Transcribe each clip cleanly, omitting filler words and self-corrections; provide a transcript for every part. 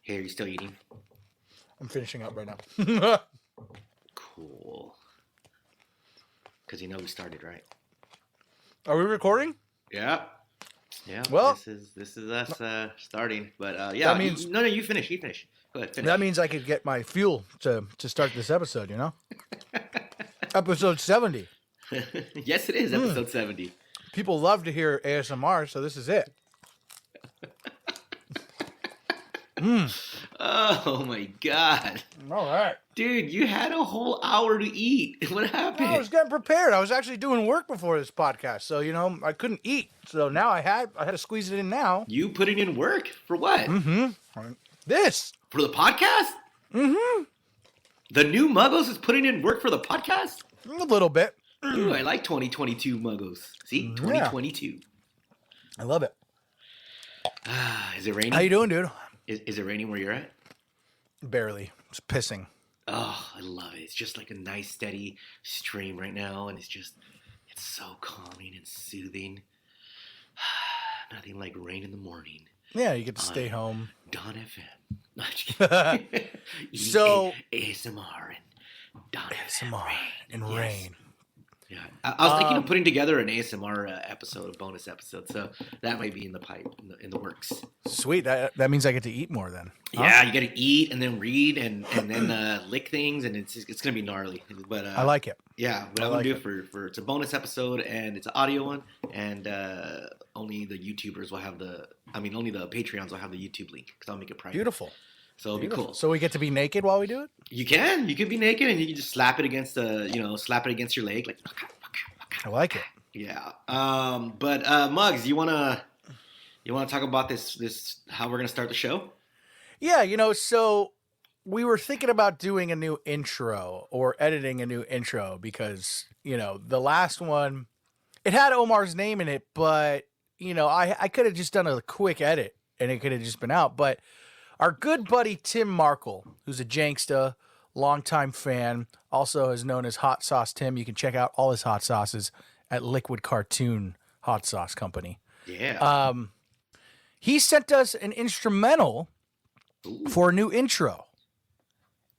Hey, are you still eating? I'm finishing up right now. Cool. Because you know we started, right? Are we recording? Yeah. Yeah. Well, this is us starting. But yeah. That means no, you finish. You finish. Go ahead. Finish. that means I could get my fuel to start this episode. You know, episode 70. Yes, it is episode 70. People love to hear ASMR, so this is it. Oh my god. All right. Dude, you had a whole hour to eat. What happened? I was getting prepared. I was actually doing work before this podcast, so I couldn't eat. So now I had to squeeze it in now. You putting in work for what? This For the podcast? The new Muggles is putting in work for the podcast? a little bit. Ooh, I like 2022 Muggles. See, 2022. I love it. Is it raining? How you doing, dude? Is it raining where you're at? Barely. It's pissing. Oh, I love it. It's just like a nice steady stream right now, and it's so calming and soothing. Nothing like rain in the morning. Yeah, you get to stay home. Dawn FM. No, just kidding. So ASMR and Dawn ASMR FM. and Yes. rain. Yeah, I was thinking of putting together an ASMR episode, a bonus episode, so that might be in the pipe, in the works. Sweet. That means I get to eat more then. Huh? Yeah, you got to eat and then read and then lick things, and it's gonna be gnarly. But I like it. Yeah, what I'm gonna do for it's a bonus episode and it's an audio one, and only the YouTubers will have only the Patreons will have the YouTube link because I'll make it private. Beautiful. So it'll be cool. So we get to be naked while we do it? You can be naked and you can just slap it against your leg like. I like it. Yeah. But Muggs, you wanna talk about this how we're gonna start the show? Yeah, so we were thinking about doing a new intro or editing a new intro because, the last one, it had Omar's name in it, but, I could have just done a quick edit and it could have just been out. But our good buddy Tim Markle, who's a Janksta, longtime fan, also is known as Hot Sauce Tim. You can check out all his hot sauces at Liquid Cartoon Hot Sauce Company. Yeah. He sent us an instrumental for a new intro.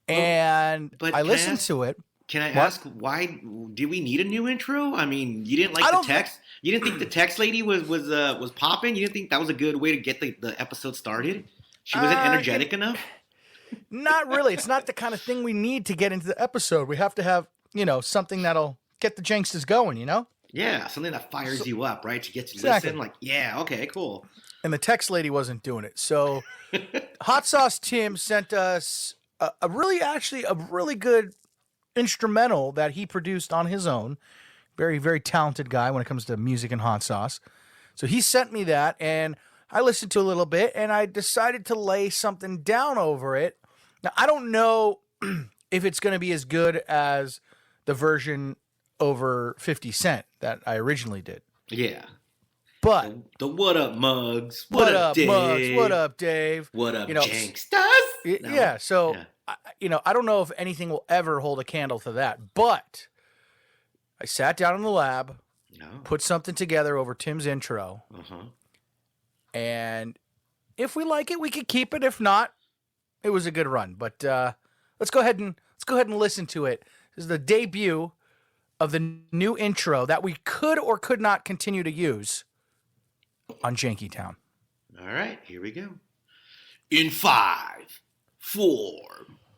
And but I listened to it. Can I ask why do we need a new intro? I mean, you didn't like the text? You didn't think the text lady was popping? You didn't think that was a good way to get the episode started? She wasn't energetic enough? Not really. It's not the kind of thing we need to get into the episode. We have to have, something that'll get the Janksters going, Yeah, something that fires you up, right? To get you to Exactly. listen. Like, yeah, okay, cool. And the text lady wasn't doing it. So Hot Sauce Tim sent us a really good instrumental that he produced on his own. Very, very talented guy when it comes to music and hot sauce. So he sent me that, and I listened to a little bit, and I decided to lay something down over it. Now, I don't know if it's going to be as good as the version over 50 Cent that I originally did. Yeah. But the what up, Mugs? What up, Dave? Mugs? What up, Dave? What up, You know, Janksters? Yeah, so, Yeah. I don't know if anything will ever hold a candle to that, but I sat down in the lab, put something together over Tim's intro, and if we like it, we could keep it. If not, it was a good run. But let's go ahead and listen to it. This is the debut of the new intro that we could or could not continue to use on Janky Town. All right, here we go. In 5, 4,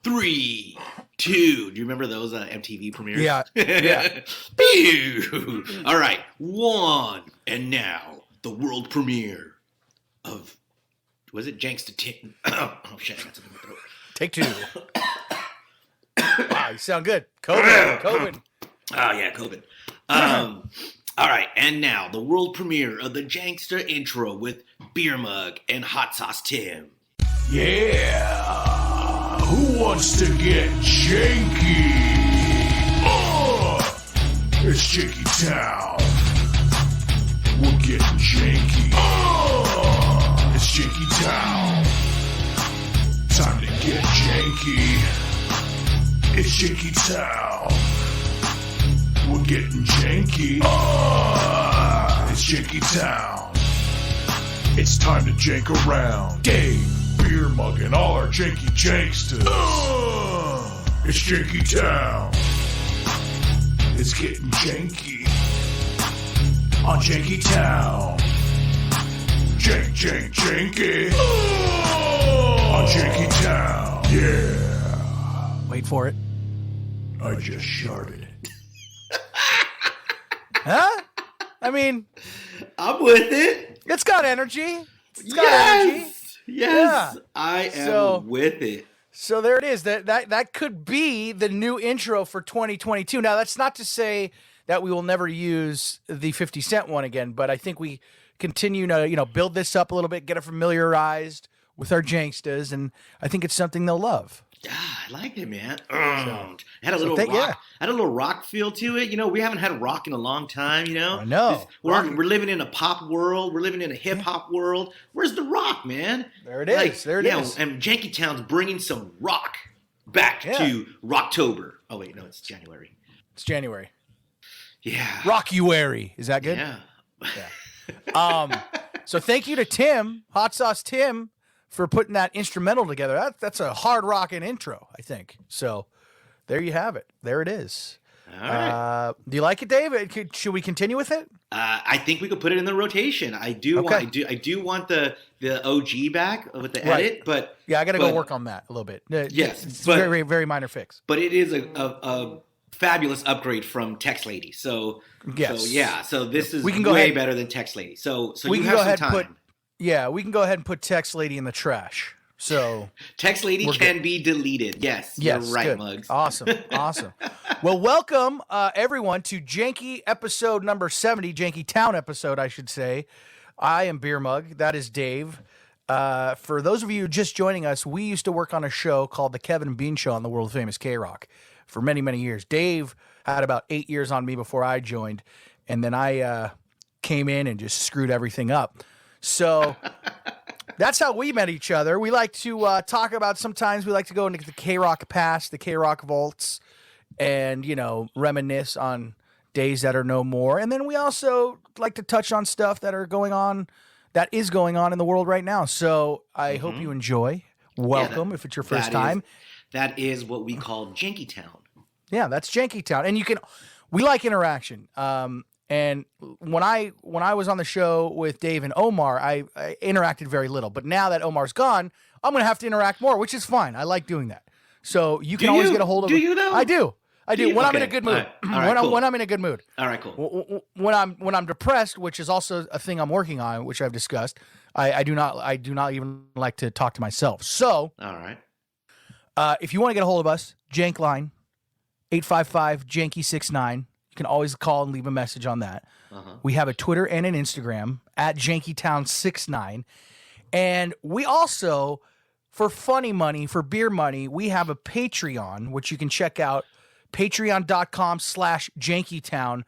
3, 2. Do you remember those MTV premieres? Yeah. Pew! All right, 1. And now, the world premiere of, was it Janksta Tim? Oh, shit, I got something in my throat. Take 2. Wow, you sound good. COVID. Oh, yeah, COVID. All right, and now, the world premiere of the Janksta intro with Beer Mug and Hot Sauce Tim. Yeah! Who wants to get janky? It's Janky Town. We're getting janky. It's Janky Town. Time to get janky. It's Janky Town. We're getting janky. It's Janky Town. It's time to jank around. Dave, beer mug and all our janky janksters. It's Janky Town. It's getting janky on Janky Town. Janky on Janky Town. Yeah. Wait for it. I just sharted. Huh? I mean, I'm with it. it's got energy. It's got energy. Yes. Yeah. I am with it. So there it is. That could be the new intro for 2022. Now, that's not to say that we will never use the 50 Cent one again, but I think we continue to, build this up a little bit, get it familiarized with our janksters, and I think it's something they'll love. Yeah, I like it, man. It had a little rock. Yeah. Had a little rock feel to it. We haven't had rock in a long time. I know. We're living in a pop world. We're living in a hip hop world. Where's the rock, man? There it is. There it is. And Janky Town's bringing some rock back to Rocktober. Oh wait, no, it's January. It's January. Yeah. Rockuary. Is that good? Yeah. So thank you to Tim, Hot Sauce Tim, for putting that instrumental together. That's a hard rocking intro, I think. So there you have it. There it is. All right. Do you like it, Dave? Should we continue with it? I think we could put it in the rotation. I do want the OG back with the edit, but yeah, I got to go work on that a little bit. Yes, it's very, very minor fix. But it is a fabulous upgrade from Text Lady. So yes. So this is we can go way ahead, better than Text Lady. So we you can have go ahead some time. We can go ahead and put Text Lady in the trash. So Text Lady can be deleted. Yes, you're right, good. Muggs. Awesome. Well, welcome everyone to Janky episode number 70, Janky Town episode, I should say. I am Beer Mug. That is Dave. For those of you just joining us, we used to work on a show called The Kevin and Bean Show on the world famous K-Rock for many, many years. Dave had about 8 years on me before I joined, and then I came in and just screwed everything up. So that's how we met each other. We like to talk about, sometimes we like to go into the K-Rock past, the K-Rock vaults, and, reminisce on days that are no more. And then we also like to touch on stuff that is going on in the world right now. So I hope you enjoy. Welcome if it's your first time. That is what we call Janky Town. Yeah, that's Janky Town. And we like interaction. And when I was on the show with Dave and Omar, I interacted very little. But now that Omar's gone, I'm going to have to interact more, which is fine. I like doing that. So you can always get a hold of me. Do you though? I do. When I'm in a good mood. All right, cool. When I'm in a good mood. All right, cool. When I'm depressed, which is also a thing I'm working on, which I've discussed, I do not even like to talk to myself. So all right. If you want to get a hold of us, Jank line 855-Janky69. You can always call and leave a message on that. We have a Twitter and an Instagram at JankyTown69. And we also, for funny money, for beer money, we have a Patreon, which you can check out, patreon.com/JankyTown.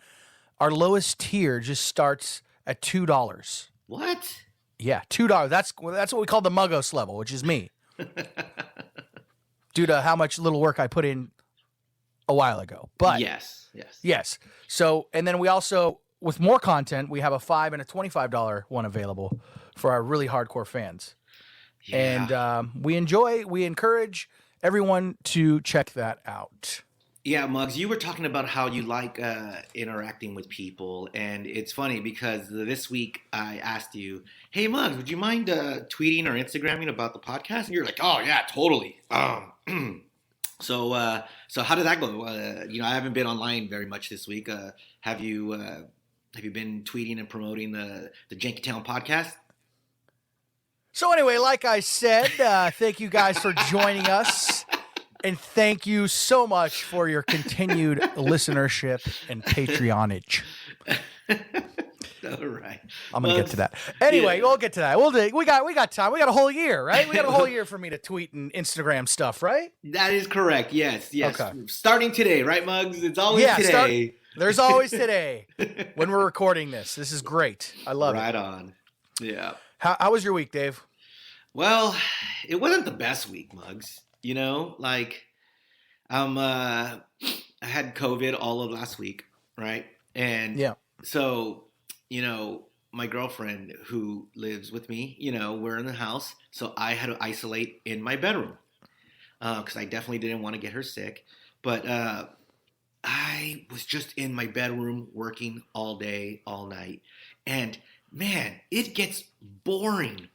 Our lowest tier just starts at $2. What? Yeah, $2. That's what we call the Muggos level, which is me. Due to how much little work I put in a while ago. But yes. So, and then we also, with more content, we have a $5 and a $25 one available for our really hardcore fans. Yeah. And we encourage everyone to check that out. Yeah, Muggs, you were talking about how you like interacting with people, and it's funny because this week I asked you, hey, Muggs, would you mind tweeting or Instagramming about the podcast? And you're like, oh, yeah, totally. So how did that go? I haven't been online very much this week. Have you been tweeting and promoting the Janky Town podcast? So anyway, like I said, thank you guys for joining us. And thank you so much for your continued listenership and patronage. All right. I'm going to get to that. Anyway, we'll get to that. We got time. We got a whole year, right? We got a whole year for me to tweet and Instagram stuff, right? That is correct. Yes. Okay. Starting today, right, Muggs? It's always today. There's always today when we're recording this. This is great. I love it. Right on. Yeah. How was your week, Dave? Well, it wasn't the best week, Muggs. I had COVID all of last week, right? And so, my girlfriend who lives with me, we're in the house, so I had to isolate in my bedroom because I definitely didn't want to get her sick. But I was just in my bedroom working all day, all night, and man, it gets boring.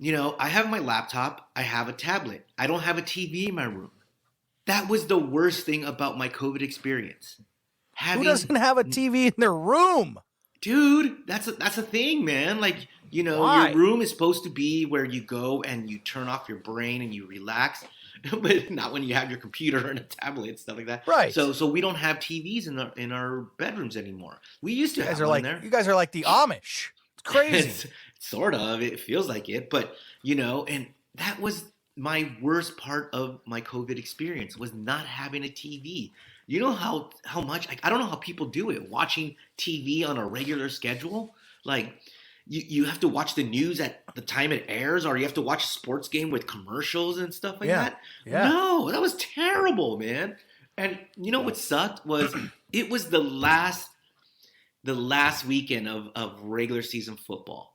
I have my laptop, I have a tablet, I don't have a TV in my room. That was the worst thing about my COVID experience. Who doesn't have a TV in their room? Dude, that's a thing, man. Like, Why? your room is supposed to be where you go and you turn off your brain and you relax, but not when you have your computer and a tablet and stuff like that. Right. So we don't have TVs in our bedrooms anymore. We used to have one there. You guys are like the Amish. It's crazy. It's sort of. It feels like it, but and that was my worst part of my COVID experience was not having a TV. You know how much I don't know how people do it, watching TV on a regular schedule. Like you have to watch the news at the time it airs, or you have to watch a sports game with commercials and stuff like that. Yeah. No, that was terrible, man. And what sucked was it was the last weekend of regular season football.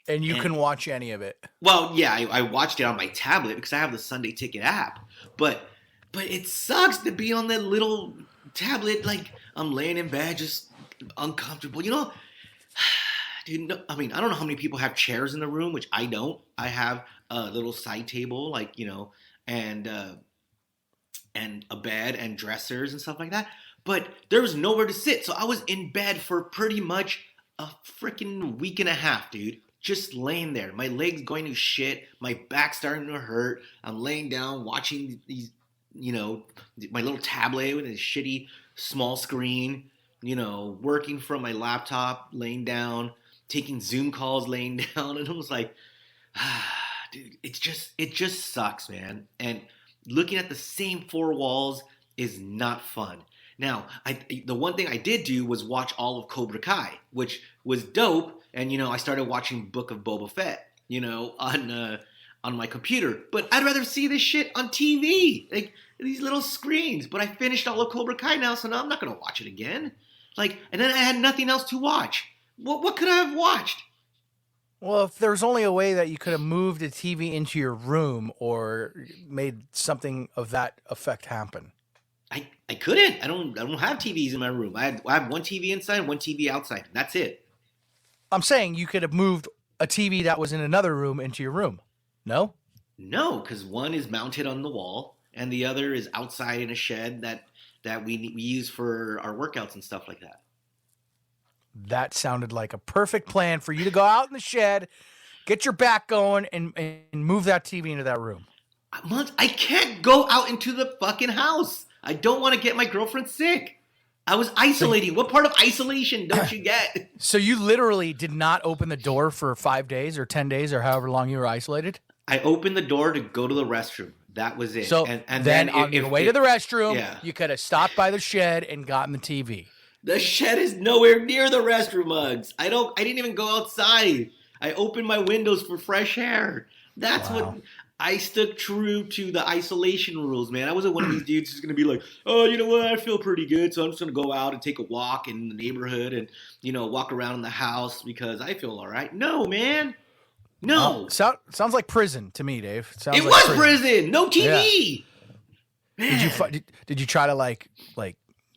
And you couldn't watch any of it. Well, yeah, I watched it on my tablet because I have the Sunday Ticket app. But it sucks to be on that little tablet. Like, I'm laying in bed just uncomfortable. Dude, no, I mean, I don't know how many people have chairs in the room, which I don't. I have a little side table, like, and a bed and dressers and stuff like that. But there was nowhere to sit. So I was in bed for pretty much a freaking week and a half, dude. Just laying there. My legs going to shit. My back starting to hurt. I'm laying down watching these, my little tablet with a shitty small screen, working from my laptop, laying down, taking Zoom calls, laying down. And I was like, dude, it just sucks, man. And looking at the same four walls is not fun. Now, the one thing I did do was watch all of Cobra Kai, which was dope. And, I started watching Book of Boba Fett, on my computer. But I'd rather see this shit on TV, like these little screens. But I finished all of Cobra Kai now, so now I'm not going to watch it again. Like, and then I had nothing else to watch. What could I have watched? Well, if there was only a way that you could have moved a TV into your room or made something of that effect happen. I couldn't. I don't have TVs in my room. I have one TV inside and one TV outside. That's it. I'm saying you could have moved a TV that was in another room into your room. No? No, because one is mounted on the wall and the other is outside in a shed that we use for our workouts and stuff like that. That sounded like a perfect plan for you to go out in the shed, get your back going, and move that TV into that room. I can't go out into the fucking house. I don't want to get my girlfriend sick. I was isolating. What part of isolation don't you get? So you literally did not open the door for 5 days or 10 days or however long you were isolated? I opened the door to go to the restroom. That was it. So and then on your way to the restroom, yeah. You could have stopped by the shed and gotten the TV. The shed is nowhere near the restroom, Mugs. I didn't even go outside. I opened my windows for fresh air. That's Wow. what I stuck true to the isolation rules, man. I wasn't one of these dudes who's going to be like, oh, you know what? I feel pretty good, so I'm just going to go out and take a walk in the neighborhood and, walk around in the house because I feel all right. No, man. No. Sounds like prison to me, Dave. It was prison. No TV. Yeah. Man. Did you try to like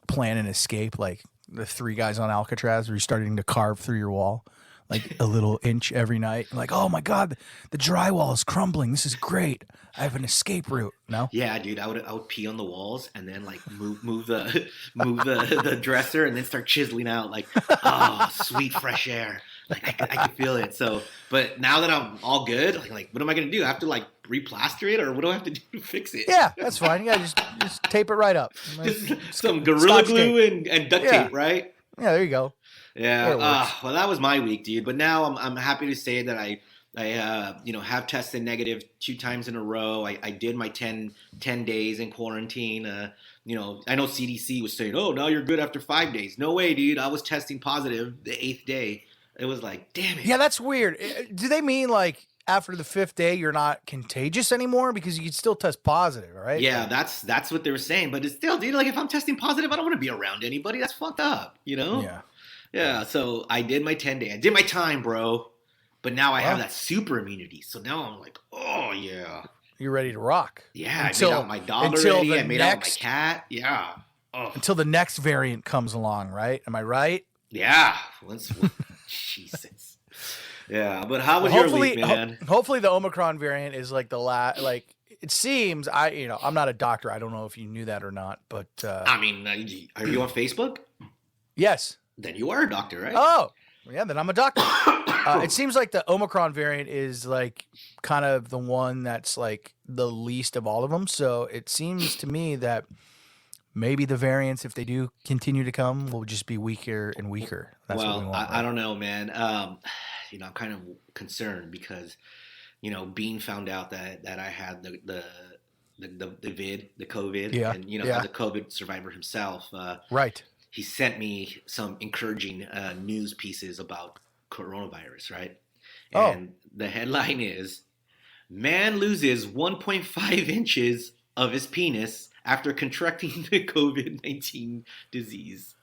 plan an escape like the three guys on Alcatraz where you're starting to carve through your wall? Like a little inch every night. Like, oh my God, the drywall is crumbling. This is great. I have an escape route. No? Yeah, dude, I would pee on the walls and then like move the dresser and then start chiseling out like, oh, sweet fresh air. Like I could feel it. So, but now that I'm all good, like what am I gonna do? I have to like replaster it, or what do I have to do to fix it? Yeah, that's fine. You gotta just tape it right up. Just some Gorilla Glue and duct tape, right? Yeah, there you go. Yeah. Well, that was my week, dude. But now I'm happy to say that I have tested negative 2 times in a row. I did my 10 days in quarantine. I know CDC was saying, oh, now you're good after 5 days. No way, dude. I was testing positive the 8th day. It was like, damn it. Yeah, that's weird. Do they mean like after the 5th day you're not contagious anymore because you can still test positive, right? Yeah, that's what they were saying. But it's still, dude, like if I'm testing positive, I don't want to be around anybody. That's fucked up, Yeah. Yeah, so I did my 10-day. I did my time, bro. But now I have Well, that super immunity. So now I'm like, oh, yeah. you're ready to rock. Yeah, I made out my dog already. I made out my cat. Yeah. Oh. Until the next variant comes along, right? Am I right? Yeah. Jesus. Yeah, but how was your week, man? Hopefully the Omicron variant is like like it seems. I'm not a doctor. I don't know if you knew that or not, but I mean, are you on Facebook? yes. Then you are a doctor, right? Oh, yeah. Then I'm a doctor. It seems like the Omicron variant is like kind of the one that's like the least of all of them. So it seems to me that maybe the variants, if they do continue to come, will just be weaker and weaker. That's what we want. I don't know, man. I'm kind of concerned because, Bean found out that I had the COVID, Yeah. and as a COVID survivor himself, Right. he sent me some encouraging news pieces about coronavirus, right? And the headline is, "Man loses 1.5 inches of his penis after contracting the COVID-19 disease."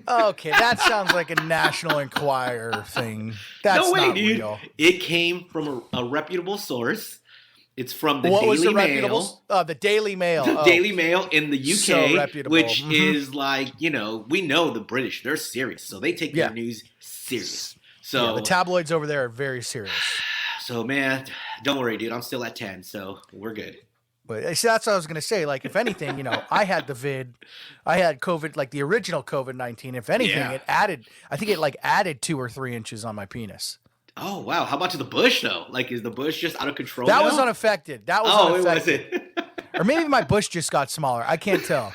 Okay, that sounds like a National Enquirer thing. That's no way, not dude. real. It came from a reputable source. It's from the What Daily was the Mail. reputable? The Daily Mail. The Daily Mail in the UK, So reputable. which is like, we know the British, they're serious. So they take their news serious. So the tabloids over there are very serious. So, man, don't worry, dude. I'm still at 10, so we're good. But see, that's what I was going to say. Like, if anything, I had I had COVID, like the original COVID-19. If anything, it added, I think it added 2 or 3 inches on my penis. Oh, wow. How about to the bush, though? Like, is the bush just out of control That now? was unaffected. That was unaffected. It was it? Or maybe my bush just got smaller. I can't tell.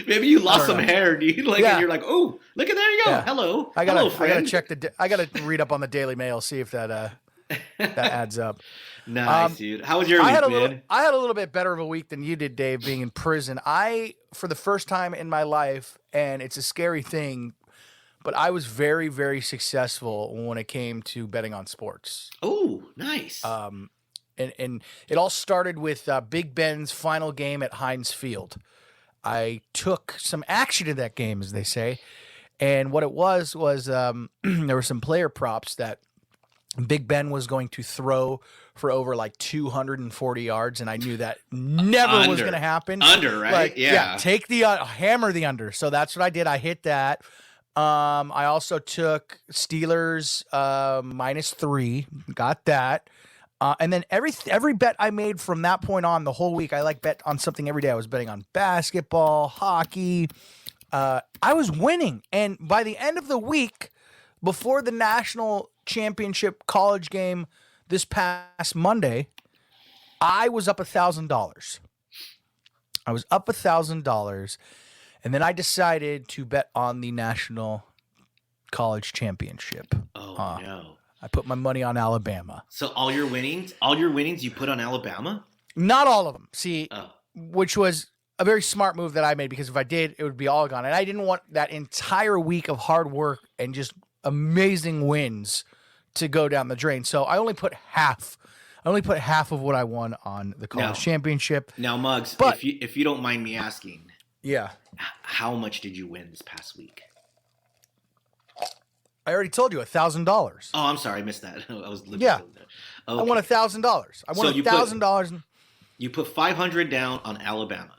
Maybe you lost some hair, dude. And you're like, oh, look at there you go. Yeah. Hello. Hello, friend. I gotta check I gotta read up on the Daily Mail, see if that adds up. Nice, dude. How was your week, man? I had a little bit better of a week than you did, Dave, being in prison. For the first time in my life, and it's a scary thing, but I was very, very successful when it came to betting on sports. Oh, nice. And it all started with Big Ben's final game at Heinz Field. I took some action in that game, as they say, and what it was there were some player props that Big Ben was going to throw for over 240 yards, and I knew that never was going to happen. Under, right? Take the hammer the under. So that's what I did. I hit that. I also took Steelers -3, got that. And then every bet I made from that point on the whole week, I bet on something every day. I was betting on basketball, hockey. I was winning, and by the end of the week, before the national championship college game this past Monday, I was up $1,000. I was up $1,000, and then I decided to bet on the national college championship. Oh no! I put my money on Alabama. So all your winnings you put on Alabama? Not all of them. See, which was a very smart move that I made, because if I did, it would be all gone, and I didn't want that entire week of hard work and just amazing wins to go down the drain. So I only put half. I only put half of what I won on the college championship. Now, Muggs, but, if you don't mind me asking, how much did you win this past week? I already told you, $1,000. Oh, I'm sorry, I missed that. I was Okay. I won $1,000. I won $1,000. You put $500 down on Alabama.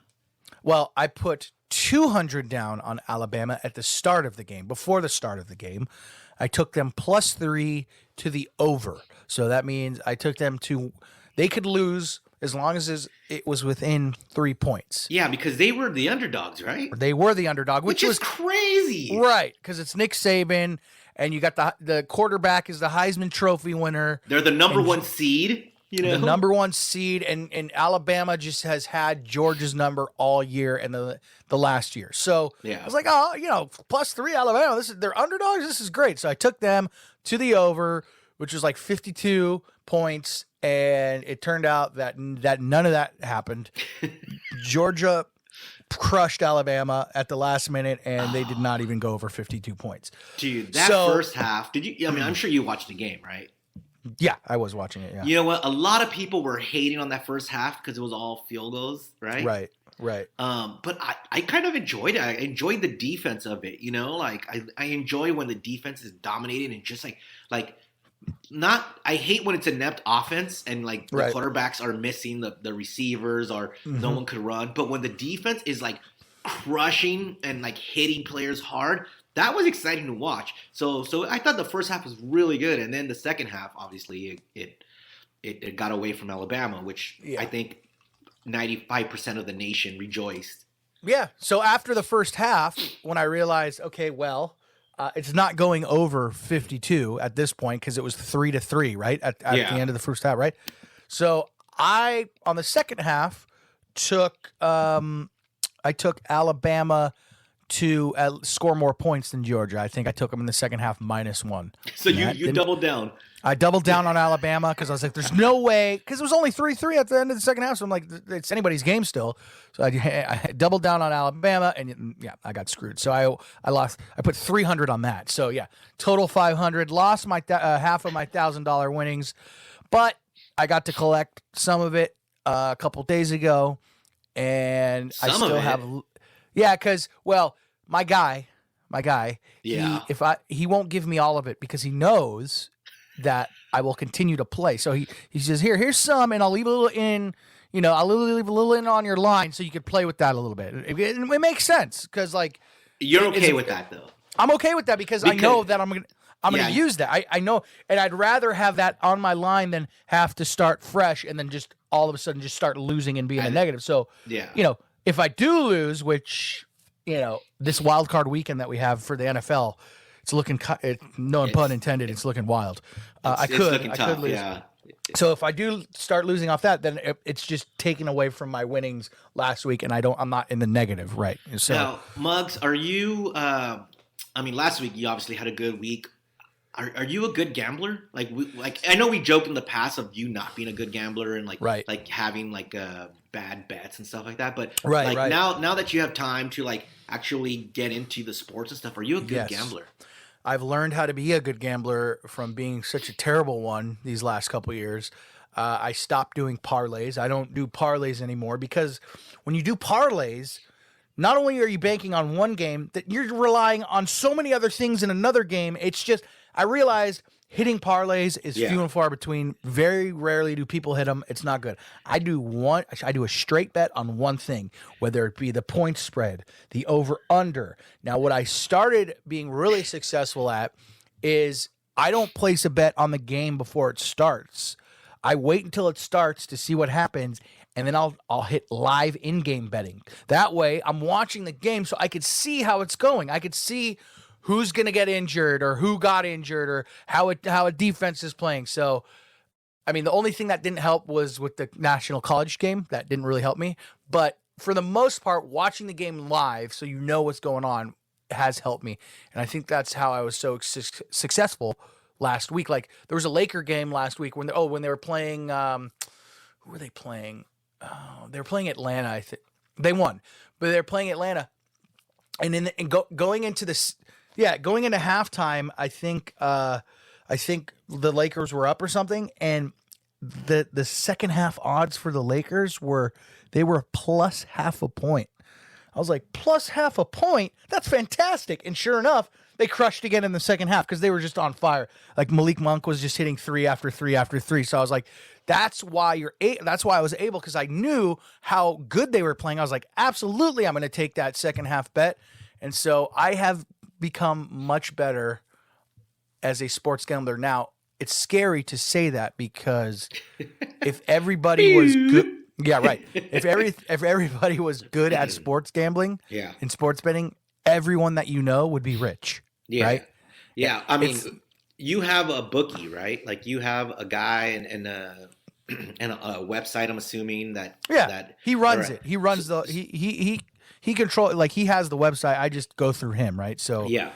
Well, I put $200 down on Alabama at the start of the game. Before the start of the game, I took them +3 to the over. So that means I took them to, they could lose as long as it was within 3 points. Yeah, because they were the underdogs, right? They were the underdog, which was crazy. Right, because it's Nick Saban, and you got the quarterback is the Heisman Trophy winner. They're the number one seed. The number one seed, and Alabama just has had Georgia's number all year and the last year. So I was like, +3 Alabama. They're underdogs. This is great. So I took them to the over, which was 52 points, and it turned out that none of that happened. Georgia crushed Alabama at the last minute, and they did not even go over 52 points. Dude, first half, did you? I mean, I'm sure you watched the game, right? Yeah, I was watching it, yeah. You know what? A lot of people were hating on that first half because it was all field goals, right? Right. Right. But I kind of enjoyed it. I enjoyed the defense of it. Like I enjoy when the defense is dominated and just like not. I hate when it's inept offense and like the Right. quarterbacks are missing the receivers or no one could run. But when the defense is like crushing and like hitting players hard, that was exciting to watch. So I thought the first half was really good, and then the second half, obviously, it got away from Alabama, which I think 95% of the nation rejoiced. Yeah. So after the first half, when I realized, okay, well, it's not going over 52 at this point because it was 3-3, right? At the end of the first half, right? So on the second half, took Alabama to score more points than Georgia. I think I took them in the second half -1. So you doubled down. I doubled down on Alabama because I was like, there's no way, because it was only 3-3 at the end of the second half. So I'm like, it's anybody's game still. So I doubled down on Alabama, and I got screwed. So I lost. I put 300 on that. So yeah, total 500. Lost my half of my $1,000 winnings, but I got to collect some of it a couple days ago, and I still have. Yeah, because my guy, he won't give me all of it because he knows that I will continue to play. So he says, here's some, and I'll leave a little in, I'll leave a little in on your line so you could play with that a little bit. It makes sense because like you're okay with that though. I'm okay with that because I know that I'm gonna use that. I know, and I'd rather have that on my line than have to start fresh and then just all of a sudden just start losing and being a negative. So if I do lose, which this wild card weekend that we have for the NFL, it's looking pun intended. It's looking wild. I could lose. Yeah. So if I do start losing off that, then it's just taken away from my winnings last week, and I'm not in the negative, right? So now, Muggs, are you? Last week you obviously had a good week. Are you a good gambler? Like I know we joked in the past of you not being a good gambler and like having like bad bets and stuff like that. But now that you have time to like actually get into the sports and stuff, are you a good gambler? I've learned how to be a good gambler from being such a terrible one these last couple of years. I stopped doing parlays. I don't do parlays anymore because when you do parlays, not only are you banking on one game, that you're relying on so many other things in another game. It's just, I realized hitting parlays is few and far between. Very rarely do people hit them. It's not good. I do a straight bet on one thing, whether it be the point spread, the over-under. Now, what I started being really successful at is I don't place a bet on the game before it starts. I wait until it starts to see what happens, and then I'll hit live in-game betting. That way, I'm watching the game so I could see how it's going. I could see who's going to get injured or who got injured or how a defense is playing. So, the only thing that didn't help was with the national college game. That didn't really help me. But for the most part, watching the game live so you know what's going on has helped me. And I think that's how I was so successful last week. Like, there was a Laker game last week when they were playing who were they playing? They were playing Atlanta, I think. They won. But they're playing Atlanta. And going into halftime, I think the Lakers were up or something, and the second half odds for the Lakers were plus half a point. I was like, plus half a point? That's fantastic. And sure enough, they crushed again in the second half because they were just on fire. Like Malik Monk was just hitting 3 after 3 after 3. So I was like, that's why I was able, because I knew how good they were playing. I was like, absolutely, I'm going to take that second half bet. And so I have become much better as a sports gambler. Now, it's scary to say that because if everybody was good, if everybody was good at sports gambling, and sports betting, everyone that would be rich, right? Yeah, you have a bookie, right? Like you have a guy and a website. I'm assuming that he runs it. He runs he control, like he has the website. I just go through him, right? So yeah.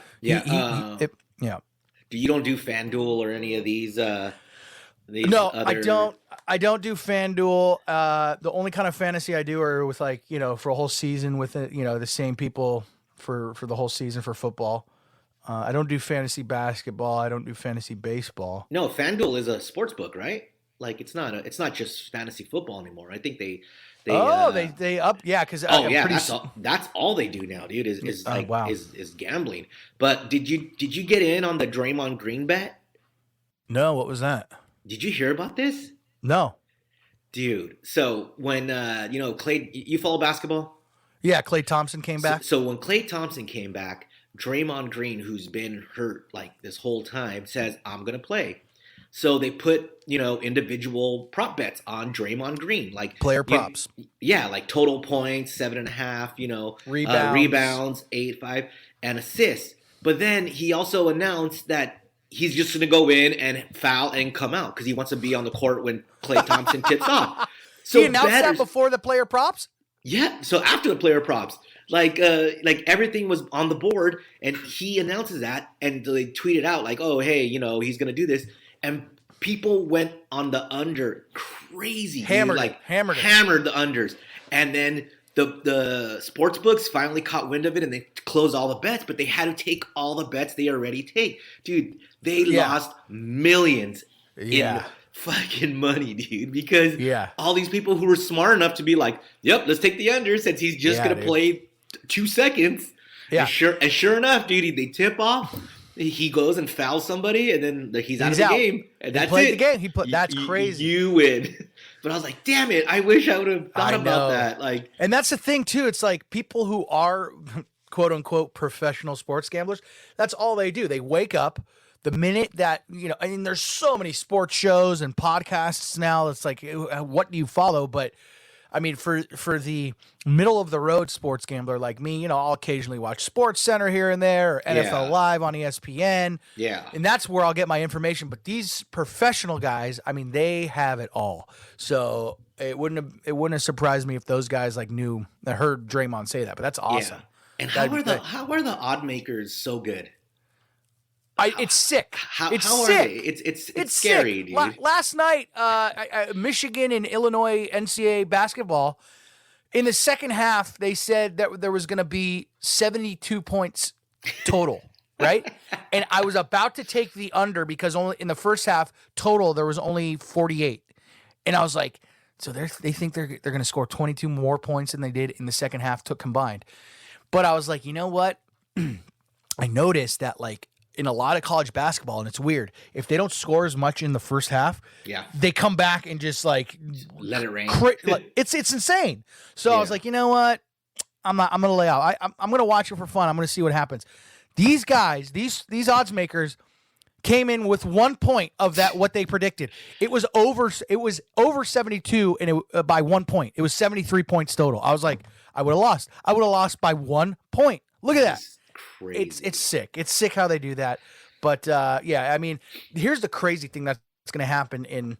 You don't do FanDuel or any of these? No, other... I don't do FanDuel. The only kind of fantasy I do are with for a whole season with the same people for the whole season for football. I don't do fantasy basketball. I don't do fantasy baseball. No, FanDuel is a sports book, right? Like it's not just fantasy football anymore. I think They up, yeah, because that's all they do now, dude. Is like wow. is gambling. But did you get in on the Draymond Green bet? No, what was that? Did you hear about this? No, dude. So when Klay, you follow basketball? Yeah, Klay Thompson came back. So when Klay Thompson came back, Draymond Green, who's been hurt like this whole time, says, "I'm gonna play." So they put, individual prop bets on Draymond Green, like player props. Like total points, 7.5, rebounds, 8.5, and assists. But then he also announced that he's just going to go in and foul and come out because he wants to be on the court when Klay Thompson tips off. So he announced that before the player props? Yeah. So after the player props, like everything was on the board, and he announces that, and they tweeted out like, "Oh, hey, he's going to do this." And people went on the under crazy, hammered the unders, and then the sports books finally caught wind of it, and they closed all the bets. But they had to take all the bets they already take, dude. They lost millions in fucking money, dude, because all these people who were smart enough to be like, "Yep, let's take the under," since he's just gonna play 2 seconds. Yeah, and sure enough, dude, they tip off. He goes and fouls somebody, and then he's out of the game. And that's it. The game. That's crazy. You win. But I was like, damn it! I wish I would have thought about that. Like, and that's the thing too. It's like people who are quote unquote professional sports gamblers. That's all they do. They wake up the minute that I mean, there's so many sports shows and podcasts now. It's like, what do you follow? But I mean, for the middle of the road sports gambler like me, I'll occasionally watch Sports Center here and there, or NFL Live on ESPN. Yeah. And that's where I'll get my information. But these professional guys, I mean, they have it all. So it wouldn't have surprised me if those guys I heard Draymond say that. But that's awesome. Yeah. And how are the odd makers so good? It's sick. How sick. Are they? It's scary, sick. dude. Last night, Michigan and Illinois NCAA basketball, in the second half, they said that there was going to be 72 points total, right? And I was about to take the under because only in the first half total there was only 48, and I was like, so they think they're going to score 22 more points than they did in the second half combined. But I was like, you know what? I noticed that in a lot of college basketball, and it's weird, if they don't score as much in the first half, they come back and just let it rain. It's insane. So I was like, you know what? I'm gonna lay out. I'm gonna watch it for fun. I'm gonna see what happens. These guys, these odds makers, came in with 1 point of that what they predicted. It was over 72, and by 1 point. It was 73 points total. I was like, I would have lost. I would have lost by 1 point. Look at that. Crazy. It's sick. It's sick how they do that. But I mean, here's the crazy thing that's going to happen in,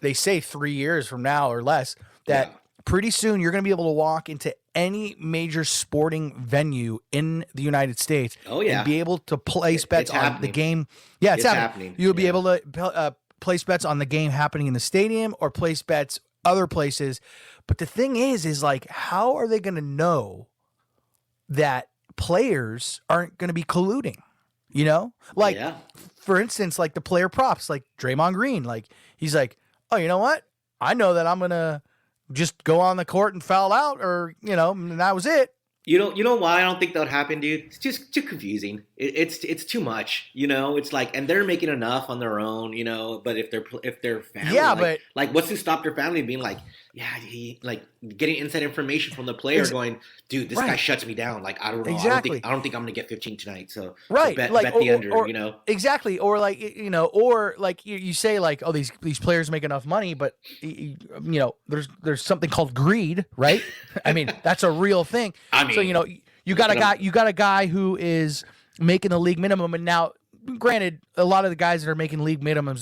they say 3 years from now or less, that pretty soon you're going to be able to walk into any major sporting venue in the United States and be able to place bets on the game. Yeah, it's happening. You'll be able to place bets on the game happening in the stadium or place bets other places. But the thing is how are they going to know that players aren't going to be colluding, for instance, the player props, like Draymond Green, he's like, oh, you know what? I know that I'm going to just go on the court and foul out or, and that was it. You know why I don't think that would happen, dude? It's just too confusing. It's too much, It's and they're making enough on their own, But if their family, but what's to stop their family being like, he getting inside information from the player, going, dude, this guy shuts me down. I don't know, exactly. I don't think I'm gonna get 15 tonight. So bet the under, exactly, or you say oh, these players make enough money, but there's something called greed, right? I mean, that's a real thing. I mean, so you got a guy who is making the league minimum, and now, granted, a lot of the guys that are making league minimums,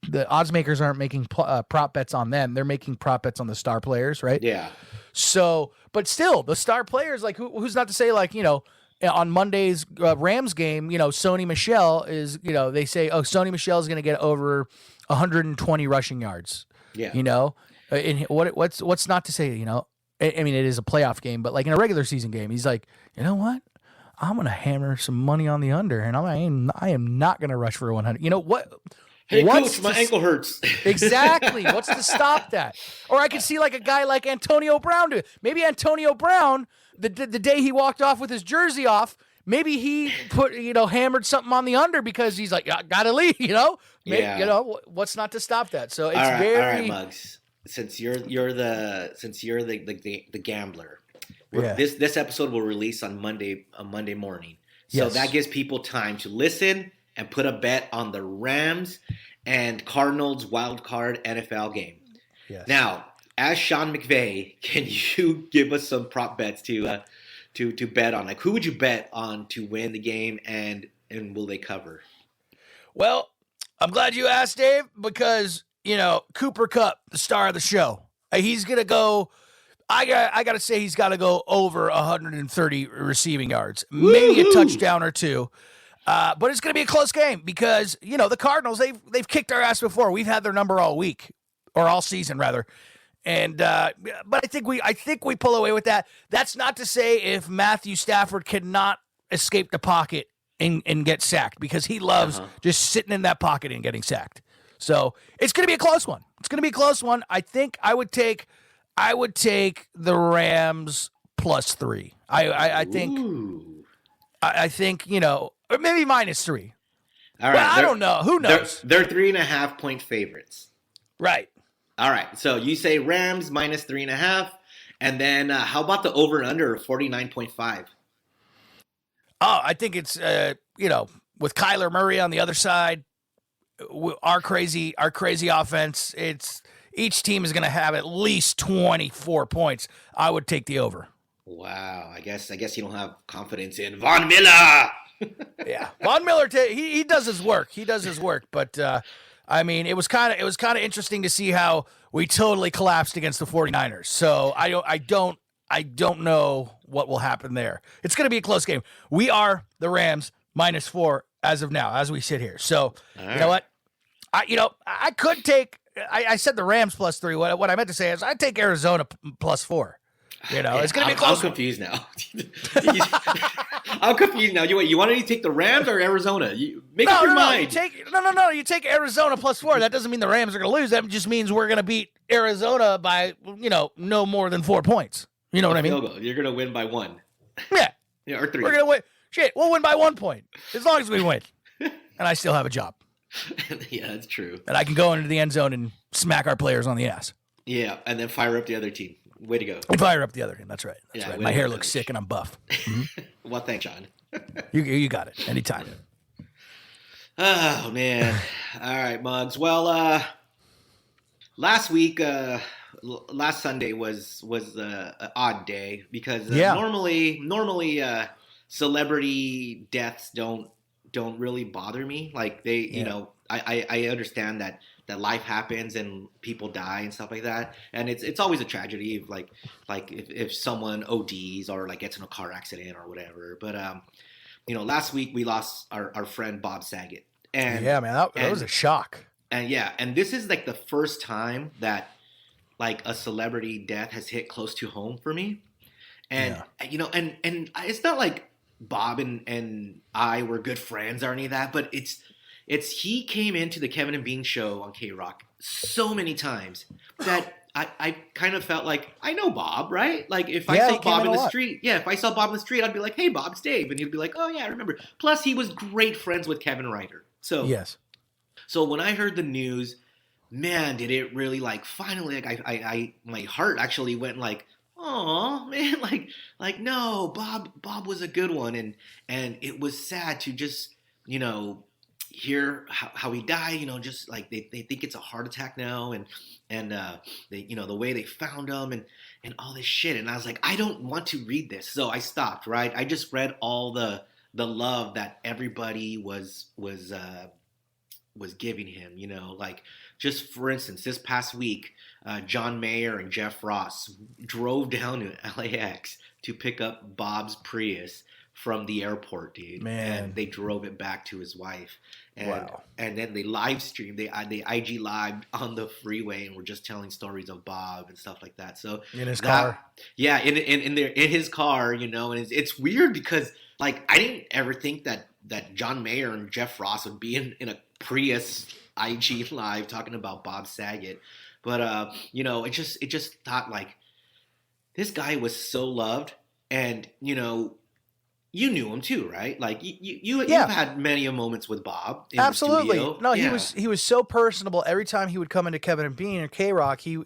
the odds makers aren't making prop bets on them. They're making prop bets on the star players, right? Yeah. So, but still, the star players, who's not to say, on Monday's Rams game, Sony Michel is, they say, oh, Sony Michel is going to get over 120 rushing yards. Yeah. And what's not to say, I mean, it is a playoff game, but in a regular season game, he's like, you know what? I'm going to hammer some money on the under, and I am not going to rush for 100. Hey, What's coach, my to- ankle hurts. Exactly. What's to stop that? Or I could see like a guy like Antonio Brown do it. Maybe Antonio Brown, the day he walked off with his jersey off, maybe he hammered something on the under because he's like, gotta leave, Maybe, Yeah. what's not to stop that? So it's All right, very Muggs. Since you're the gambler, Yeah. this episode will release on Monday morning, so Yes. that gives people time to listen and put a bet on the Rams and Cardinals wild card NFL game. Yes. Now, as Sean McVay, can you give us some prop bets to bet on? Like, who would you bet on to win the game, and will they cover? Well, I'm glad you asked, Dave, because Cooper Kupp, the star of the show, he's gonna go. I got to say he's got to go over 130 receiving yards, maybe a touchdown or two. But it's going to be a close game because the Cardinals they've kicked our ass before. We've had their number all week or all season rather, and but I think we pull away with that. That's not to say if Matthew Stafford cannot escape the pocket and get sacked because he loves just sitting in that pocket and getting sacked. So it's going to be a close one. I think I would take the Rams +3. I think. Ooh. I think or maybe -3. All right. Well, I don't know. Who knows? They're 3.5 point favorites. Right. All right. So you say Rams -3.5, and then how about the over and under 49.5? Oh, I think it's with Kyler Murray on the other side, our crazy offense. It's each team is going to have at least 24 points. I would take the over. Wow. I guess you don't have confidence in Von Miller. Yeah, Von Miller. He does his work. But I mean, it was kind of interesting to see how we totally collapsed against the 49ers. So I don't know what will happen there. It's going to be a close game. We are the Rams -4 as of now, as we sit here. So you know what? I could take. I said the Rams +3. What I meant to say is I'd take Arizona +4. It's going to be a close. I'm confused now. I'm confused now. You wanted to take the Rams or Arizona? Make up your mind. You take Arizona +4. That doesn't mean the Rams are going to lose. That just means we're going to beat Arizona by no more than 4 points. You know what I mean? You're going to win by 1. Yeah. Yeah, or 3. We're going to win. Shit, we'll win by 1 point as long as we win. And I still have a job. Yeah, that's true. And I can go into the end zone and smack our players on the ass. Yeah, and then fire up the other team. Way to go. And fire up the other team. That's right. Yeah, My hair looks sick and I'm buff. Mm-hmm. Well, thanks, John. You got it. Anytime. Oh, man. All right, Muggs. Well, last week, last Sunday was an odd day because normally celebrity deaths don't really bother me. Like I understand that life happens and people die and stuff like that, and it's always a tragedy if like if someone ODs or like gets in a car accident or whatever. But last week we lost our friend Bob Saget, and yeah, man, that was a shock. And this is like the first time that like a celebrity death has hit close to home for me, and and it's not like Bob and I were good friends or any of that, but it's he came into the Kevin and Bean show on K-Rock so many times that I kind of felt like I know Bob, right? Like if I saw Bob in the street, I'd be like, "Hey, Bob, it's Dave," and he'd be like, "Oh yeah, I remember." Plus, he was great friends with Kevin Ryder. So yes. So when I heard the news, man, did it really like finally like I my heart actually went like, oh man, like no, Bob was a good one, and it was sad to just hear how he died. Just like they think it's a heart attack now, and they the way they found him and all this shit, and I was like, I don't want to read this, so I stopped. Right, I just read all the love that everybody was giving him. Like just for instance, this past week, John Mayer and Jeff Ross drove down to LAX to pick up Bob's Prius from the airport, dude. Man. And they drove it back to his wife. And, wow. And then they live streamed, they IG lived on the freeway and were just telling stories of Bob and stuff like that. So in his car. Yeah, in his car, and it's weird because like I didn't ever think that John Mayer and Jeff Ross would be in Prius IG live talking about Bob Saget. But you know, it just thought like this guy was so loved, and you know, you knew him too, right? Like you've had many moments with Bob. In Absolutely. The studio. No, yeah. he was so personable. Every time he would come into Kevin and Bean or K-Rock, he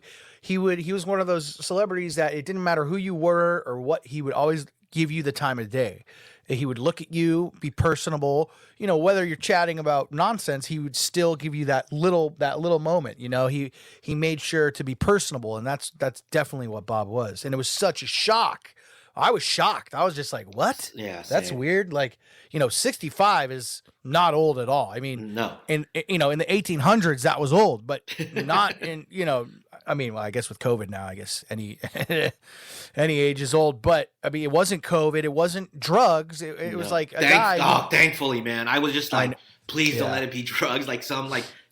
was one of those celebrities that it didn't matter who you were or what, he would always give you the time of day. He would look at you, be personable. You know, whether you're chatting about nonsense, he would still give you that little moment. You know, he made sure to be personable, and that's definitely what Bob was. And it was such a shock. I was shocked. I was just like, "What? Yeah, that's weird." Like, you know, 65 is not old at all. I mean, no. in the 1800s that was old, but not in, you know, I mean, well, I guess with COVID now, I guess any age is old, but I mean, it wasn't COVID, it wasn't drugs. It was like a guy. Oh, thankfully, man. I was just like, please don't let it be drugs. Like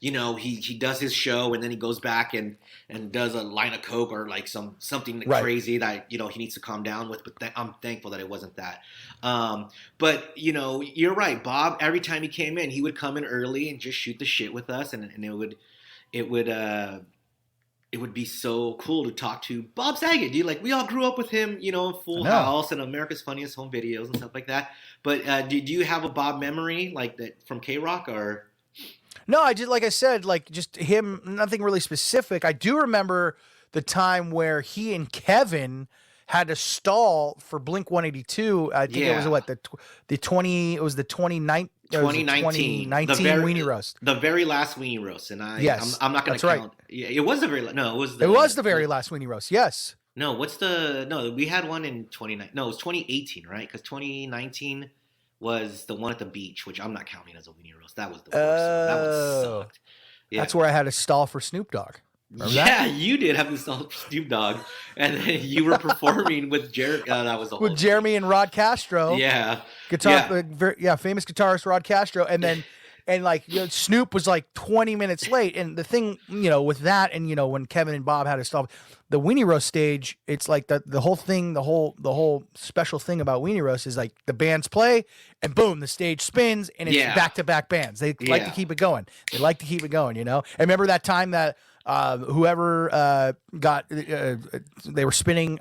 you know, he does his show and then he goes back and does a line of coke or like something crazy that, you know, he needs to calm down with. But I'm thankful that it wasn't that. But you know, you're right, Bob. Every time he came in, he would come in early and just shoot the shit with us, and it would be so cool to talk to Bob Saget, dude. Like, we all grew up with him, you know, Full House and America's Funniest Home Videos and stuff like that. But do you have a Bob memory like that from K-Rock or? No, I just, like I said, like just him, nothing really specific. I do remember the time where he and Kevin had to stall for Blink 182. I think it was the 2019 Weenie Roast. The very last Weenie Roast. And I'm not going to count. Right. Yeah, it was the very the very last Weenie Roast. Yes. No, we had one in 2019. No, it was 2018, right? Because 2019 was the one at the beach, which I'm not counting as a Weenie Roast. That was the worst one. That one sucked. Yeah. That's where I had to stall for Snoop Dogg. Remember that? You did have to stall for Snoop Dogg, and then you were performing with Jeremy. That was the whole with Jeremy and Rod Castro. Yeah, famous guitarist Rod Castro, and then Snoop was like 20 minutes late. And the thing, you know, with that, and you know, when Kevin and Bob had to stall the Weenie Roast stage, it's like the whole thing, the whole special thing about Weenie Roast is like the bands play, and boom, the stage spins, and it's back-to-back bands. They like to keep it going. They like to keep it going, you know. And remember that time that whoever they were spinning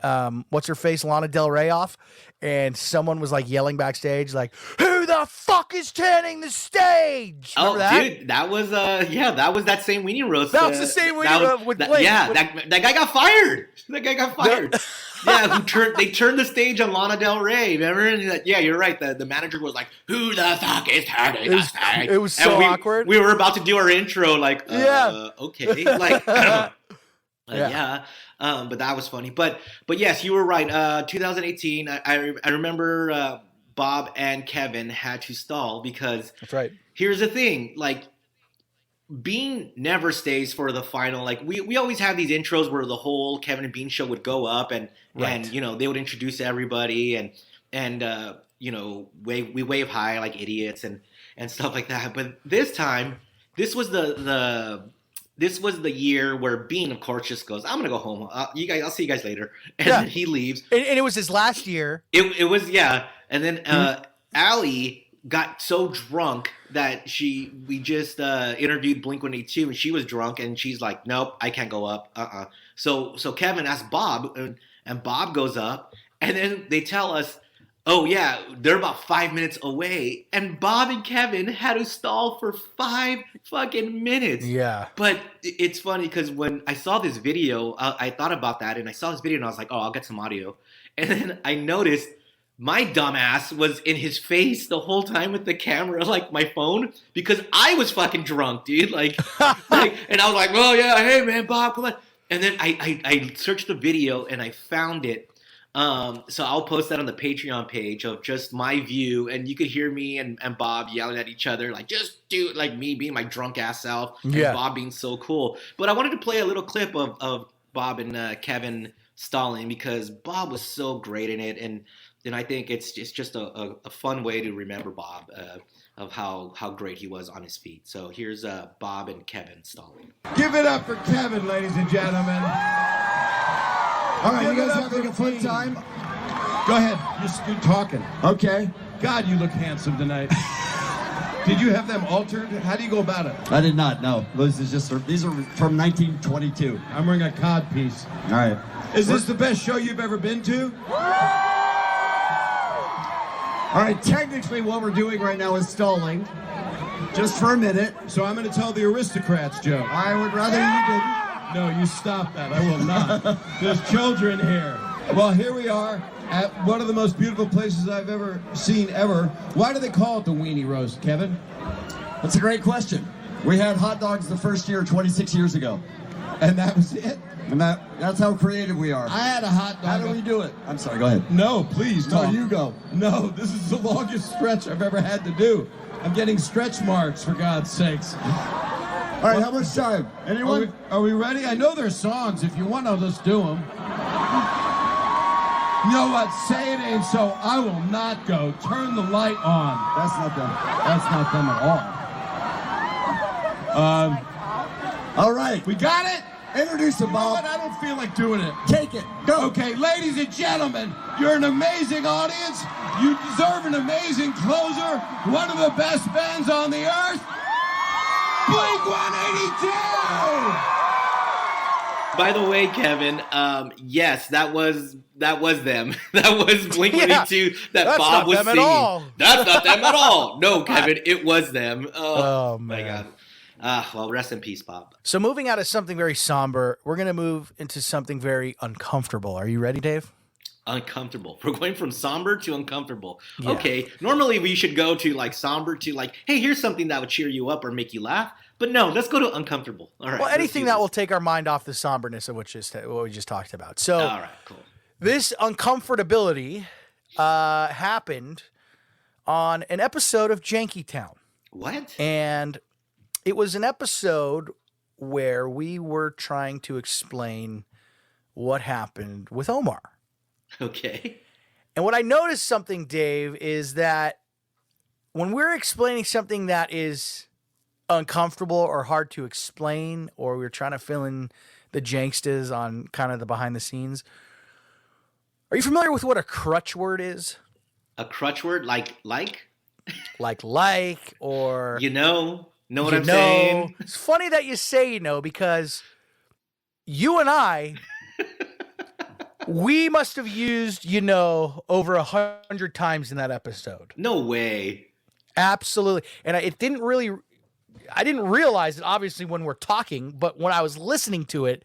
what's her face, Lana Del Rey off, and someone was like yelling backstage like, "Who the fuck is turning the stage?" Remember that? Dude, that was that was that same Weenie Roast. That was the same Weenie Roast with Blake. That guy got fired. That guy got fired. They turned the stage on Lana Del Rey. Remember? And you're right. The manager was like, "Who the fuck is turning the stage?" It was so awkward. We were about to do our intro, like, okay, like, but that was funny. But yes, you were right. 2018. I remember Bob and Kevin had to stall because that's right. Here's the thing, like, Bean never stays for the final. Like, we always have these intros where the whole Kevin and Bean show would go up and you know, they would introduce everybody and you know, we wave high like idiots and stuff like that. But this time, this was the year where Bean, of course, just goes, "I'm gonna go home. I'll see you guys later," and then he leaves. And it was his last year. It was and then Allie got so drunk that we just interviewed Blink 182 and she was drunk and she's like, "Nope, I can't go up." So Kevin asked Bob and Bob goes up and then they tell us, "Oh yeah, they're about 5 minutes away," and Bob and Kevin had to stall for 5 fucking minutes. Yeah. But it's funny because when I saw this video, I thought about that and I saw this video and I was like, "Oh, I'll get some audio," and then I noticed my dumbass was in his face the whole time with the camera, like my phone, because I was fucking drunk, dude. Like, and I was like, "Oh yeah, hey man, Bob, come on." And then I searched the video and I found it. So I'll post that on the Patreon page of just my view, and you could hear me and Bob yelling at each other, like, just do it, like me being my drunk ass self, and Bob being so cool. But I wanted to play a little clip of Bob and Kevin stalling because Bob was so great in it, and I think it's just a fun way to remember Bob of how great he was on his feet. So here's Bob and Kevin stalling. Give it up for Kevin, ladies and gentlemen. All right, you guys having a fun time? Go ahead. You're talking. Okay. God, you look handsome tonight. Did you have them altered? How do you go about it? I did not, no. These are from 1922. I'm wearing a cod piece. All right. Is this the best show you've ever been to? All right, technically what we're doing right now is stalling. Just for a minute. So I'm going to tell the aristocrats joke. I would rather you didn't. No, you stop that. I will not. There's children here. Well, here we are at one of the most beautiful places I've ever seen ever. Why do they call it the Weenie Roast, Kevin? That's a great question. We had hot dogs the first year 26 years ago. And that was it? And that's how creative we are. I had a hot dog. How do we do it? I'm sorry, go ahead. No, please, No, Tom. you go. No, this is the longest stretch I've ever had to do. I'm getting stretch marks, for God's sakes. All right, how much time? Anyone? Are we ready? I know there's songs. If you want, I'll just do them. You know what? Say it ain't so. I will not go. Turn the light on. That's not them. That's not them at all. All right. We got it? Introduce them, You know Bob. what? I don't feel like doing it. Take it. Go. Okay, ladies and gentlemen, you're an amazing audience. You deserve an amazing closer. One of the best bands on the earth. Blink-182! By the way, Kevin, yes, that was them. That was Blink-182 that that's Bob not was them at singing. all. That's not them at all. No, Kevin, it was them. Oh, my man. God. Well, rest in peace, Bob. So moving out of something very somber, we're going to move into something very uncomfortable. Are you ready, Dave? Uncomfortable. We're going from somber to uncomfortable. Yeah. Okay, normally we should go to like somber to like, hey, here's something that would cheer you up or make you laugh. But no, let's go to uncomfortable. All right. Well, let's anything do that this. will take our mind off the somberness of what we just talked about. So All right, cool. this uncomfortability happened on an episode of Jankytown. What? And it was an episode where we were trying to explain what happened with Omar. Okay. And what I noticed something, Dave, is that when we're explaining something that is uncomfortable or hard to explain, or we're trying to fill in the jankstas on kind of the behind the scenes, are you familiar with what a crutch word is? A crutch word like? Like, or Know what I'm saying? It's funny that you say because you and I, we must have used over 100 times in that episode. No way. Absolutely. And I didn't realize it obviously when we're talking, but when I was listening to it,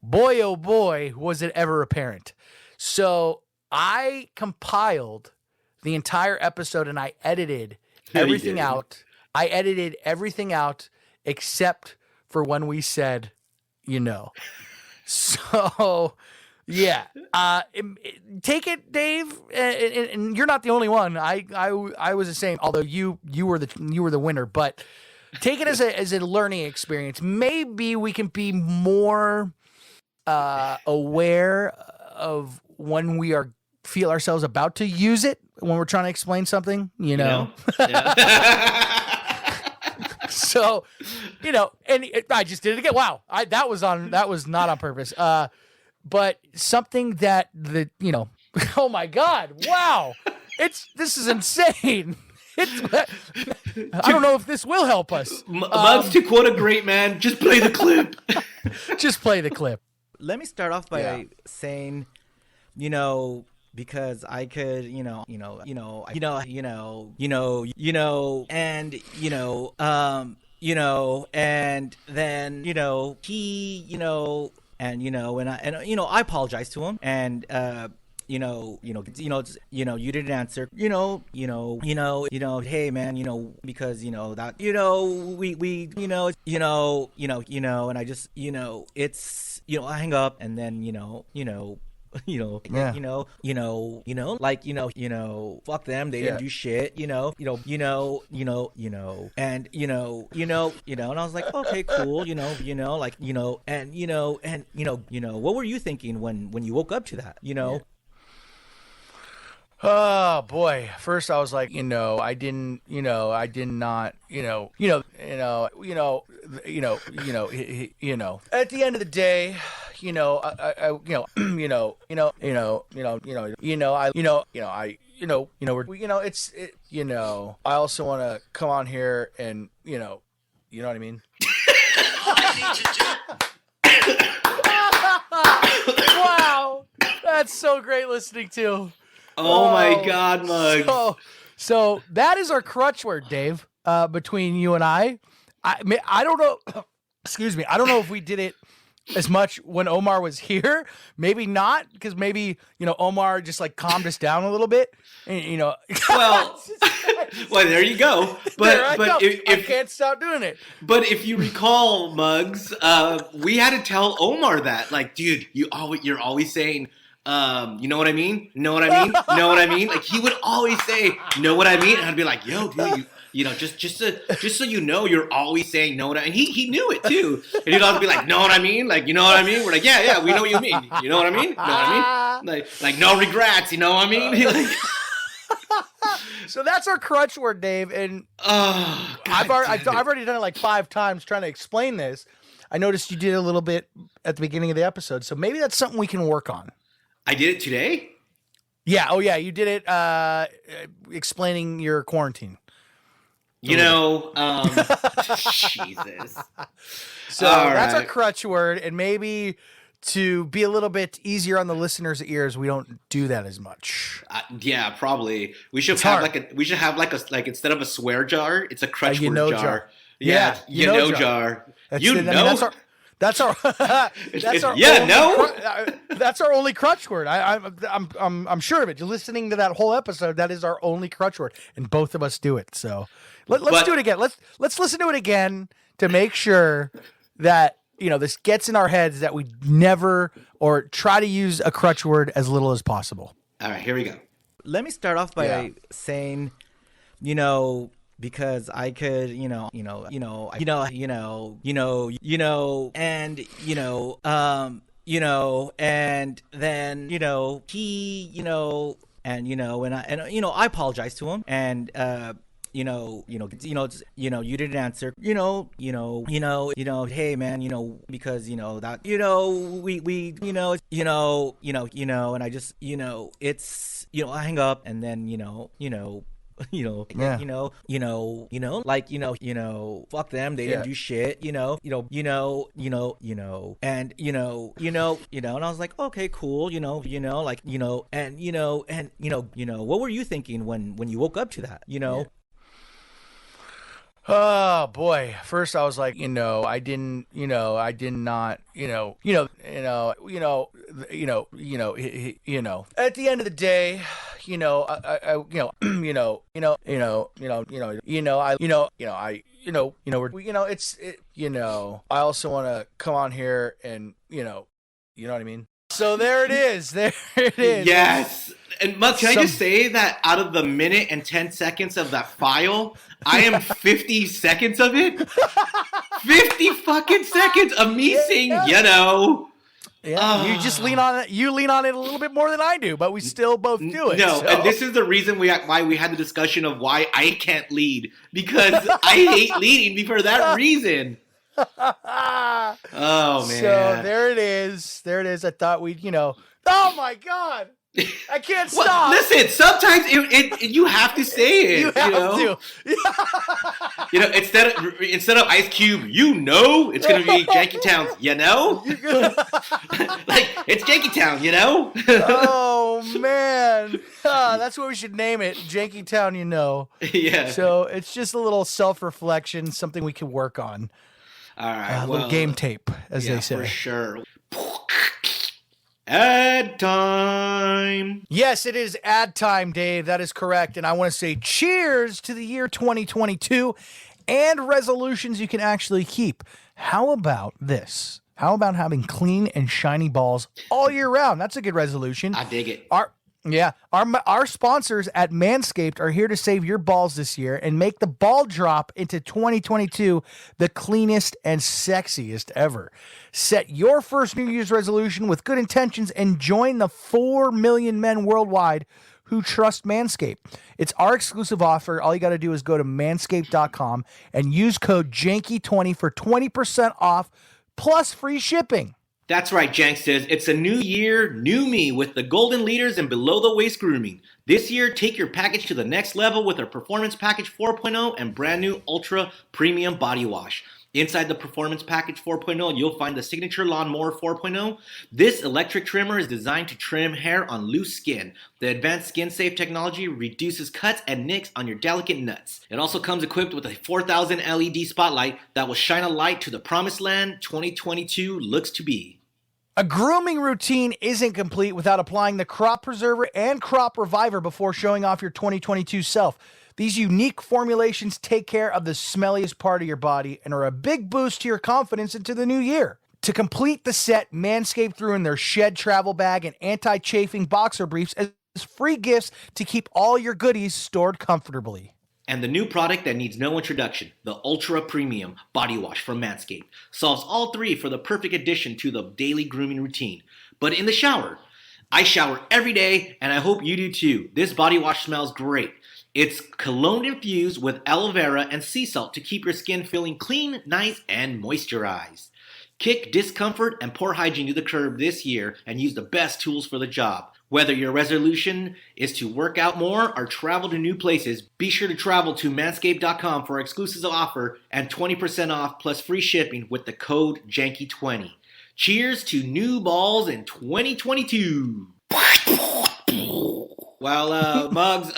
boy, oh boy, was it ever apparent. So I compiled the entire episode and I edited everything out. I edited everything out except for when we said, So, yeah. Take it, Dave, and you're not the only one. I was the same. Although you were the winner, but take it as a learning experience. Maybe we can be more aware of when we feel ourselves about to use it when we're trying to explain something. Yeah. So, and I just did it again. Wow, that was not on purpose. But something that oh my God, wow, this is insane. I don't know if this will help us. Mugs, to quote a great man, just play the clip. Just play the clip. Let me start off by saying, because I could, and and then, he, and I apologize to him, and you didn't answer, hey man, because that, we, and I just, it's, I hang up, and then, fuck them, they didn't do shit, and I was like, okay, cool, what were you thinking when you woke up to that, Oh boy! First, I was like, I did not, At the end of the day, I also want to come on here and, you know what I mean? Wow. That's so great listening to. Oh my God, Muggs. So that is our crutch word, Dave, between you and I don't know. Excuse me. I don't know if we did it as much when Omar was here. Maybe not, because maybe, Omar just like calmed us down a little bit. And, Well, there you go. But I can't stop doing it. But if you recall, Muggs, we had to tell Omar that, like, dude, you're always saying, you know what I mean? Know what I mean? Know what I mean? Like, he would always say, know what I mean? And I'd be like, yo, dude, just so you know, you're always saying know what I mean. He knew it too. And he'd always be like, know what I mean? Like, you know what I mean? We're like, yeah, we know what you mean. You know what I mean? Know what I mean? Like no regrets, you know what I mean? So that's our crutch word, Dave. And I've already done it like 5 times trying to explain this. I noticed you did a little bit at the beginning of the episode, so maybe that's something we can work on. I did it today? Yeah. Oh, yeah. You did it explaining your quarantine. Jesus. So that's our crutch word, and maybe to be a little bit easier on the listeners' ears, we don't do that as much. Yeah, probably. We should have like instead of a swear jar, it's a crutch word jar. Yeah, you know jar. That's our only crutch word. I'm sure of it. You're listening to that whole episode. That is our only crutch word, and both of us do it. So let's do it again. Let's listen to it again to make sure that this gets in our heads, that we never or try to use a crutch word as little as possible. All right, here we go. Let me start off by saying, because I could, and and then, he, and I apologize to him, and you didn't answer, hey man, because that, we, and I just, it's, I hang up, and then, fuck them, they didn't do shit, and I was like, okay, cool, what were you thinking when you woke up to that, Oh boy. First I was like, I did not, at the end of the day, I also want to come on here and, you know what I mean? So there it is. There it is. Yes. And Mug, can I just say that out of the minute and 10 seconds of that file, I am 50 seconds of it? 50 fucking seconds of me saying, Yeah, you just lean on it. You lean on it a little bit more than I do, but we still both do it. No, so. And this is the reason why we had the discussion of why I can't lead, because I hate leading for that reason. Oh man! So there it is. There it is. I thought we'd, Oh my God! I can't stop. Well, listen, sometimes you have to say it. You have to. Instead of Ice Cube, it's gonna be Jankytown. Like it's Jankytown. Oh man, that's what we should name it, Jankytown. Yeah. So it's just a little self-reflection, something we can work on. All right. A little game tape, as they say. For sure. Ad time. Yes, it is ad time, Dave. That is correct. And I want to say cheers to the year 2022 and resolutions you can actually keep. How about this? How about having clean and shiny balls all year round? That's a good resolution. I dig it. Our sponsors at Manscaped are here to save your balls this year and make the ball drop into 2022 the cleanest and sexiest ever. Set your first New Year's resolution with good intentions and join the 4 million men worldwide who trust Manscaped. It's our exclusive offer. All you got to do is go to manscaped.com and use code JANKY20 for 20% off plus free shipping. That's right, Janksters. It's a new year, new me with the golden leaders and below the waist grooming. This year, take your package to the next level with our Performance Package 4.0 and brand new Ultra Premium Body Wash. Inside the Performance Package 4.0, you'll find the Signature Lawnmower 4.0. This electric trimmer is designed to trim hair on loose skin. The advanced skin-safe technology reduces cuts and nicks on your delicate nuts. It also comes equipped with a 4,000 LED spotlight that will shine a light to the promised land 2022 looks to be. A grooming routine isn't complete without applying the Crop Preserver and Crop Reviver before showing off your 2022 self. These unique formulations take care of the smelliest part of your body and are a big boost to your confidence into the new year. To complete the set, Manscaped threw in their Shed travel bag and anti-chafing boxer briefs as free gifts to keep all your goodies stored comfortably. And the new product that needs no introduction, the Ultra Premium Body Wash from Manscaped, solves all three for the perfect addition to the daily grooming routine. But in the shower. I shower every day, and I hope you do too. This body wash smells great. It's cologne infused with aloe vera and sea salt to keep your skin feeling clean, nice, and moisturized. Kick discomfort and poor hygiene to the curb this year and use the best tools for the job. Whether your resolution is to work out more or travel to new places, be sure to travel to manscaped.com for exclusive offer and 20% off plus free shipping with the code JANKY20. Cheers to new balls in 2022. Well, Muggs,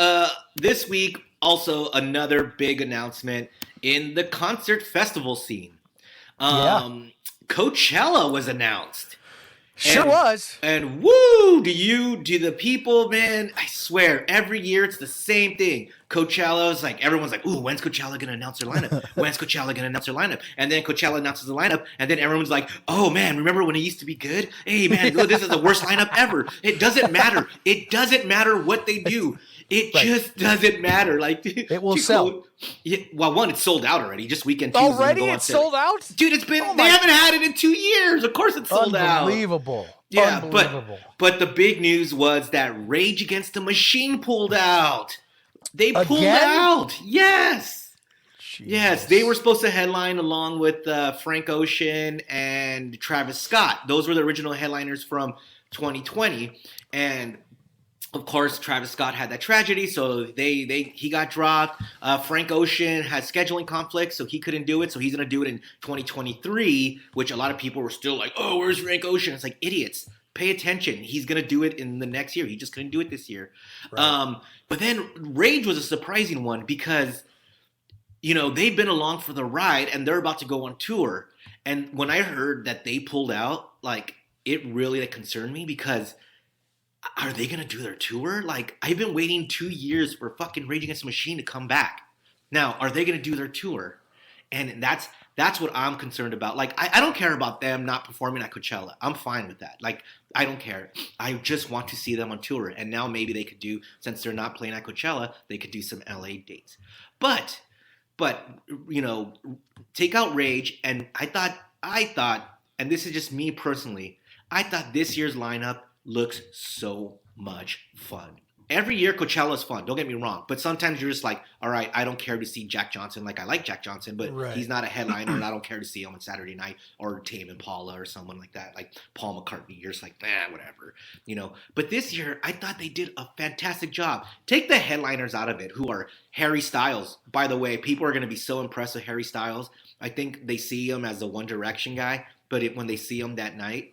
this week, also another big announcement in the concert festival scene. Coachella was announced. Sure was. And woo, do the people, man, I swear, every year it's the same thing. Coachella's like, everyone's like, ooh, when's Coachella going to announce their lineup? When's Coachella going to announce their lineup? And then Coachella announces the lineup, and then everyone's like, oh, man, remember when it used to be good? Hey, man, look, this is the worst lineup ever. It doesn't matter. It doesn't matter what they do. It just doesn't matter. Like, it will sell. Yeah, well, one, it's sold out already. Just Weekend Tuesday. Already it's sold out? Dude, it's been, they haven't had it in 2 years. Of course it's sold out. Unbelievable. Yeah, Unbelievable. But the big news was that Rage Against the Machine pulled out. They pulled Again? out. Yes. Jesus. Yes, they were supposed to headline along with Frank Ocean and Travis Scott. Those were the original headliners from 2020. And of course, Travis Scott had that tragedy, so he got dropped. Frank Ocean had scheduling conflicts, so he couldn't do it. So he's going to do it in 2023, which a lot of people were still like, oh, where's Frank Ocean? It's like, idiots, pay attention. He's going to do it in the next year. He just couldn't do it this year. Right. But then Rage was a surprising one because, you know, they've been along for the ride, and they're about to go on tour. And when I heard that they pulled out, like, it really concerned me because are they going to do their tour? Like, I've been waiting 2 years for fucking Rage Against the Machine to come back. Now, are they going to do their tour? And that's what I'm concerned about. Like, I don't care about them not performing at Coachella. I'm fine with that. Like, I don't care. I just want to see them on tour. And now maybe they could do, since they're not playing at Coachella, they could do some LA dates. But, you know, take out Rage. And I thought, and this is just me personally, I thought this year's lineup looks so much fun. Every year Coachella is fun, don't get me wrong, but sometimes you're just like, all right, I don't care to see Jack Johnson. Like, I like Jack Johnson, but he's not a headliner, and I don't care to see him on Saturday night, or Tame Impala or someone like that, like Paul McCartney. You're just like, whatever, you know. But this year, I thought they did a fantastic job. Take the headliners out of it, who are Harry Styles. By the way, people are going to be so impressed with Harry Styles. I think they see him as the One Direction guy, but when they see him that night,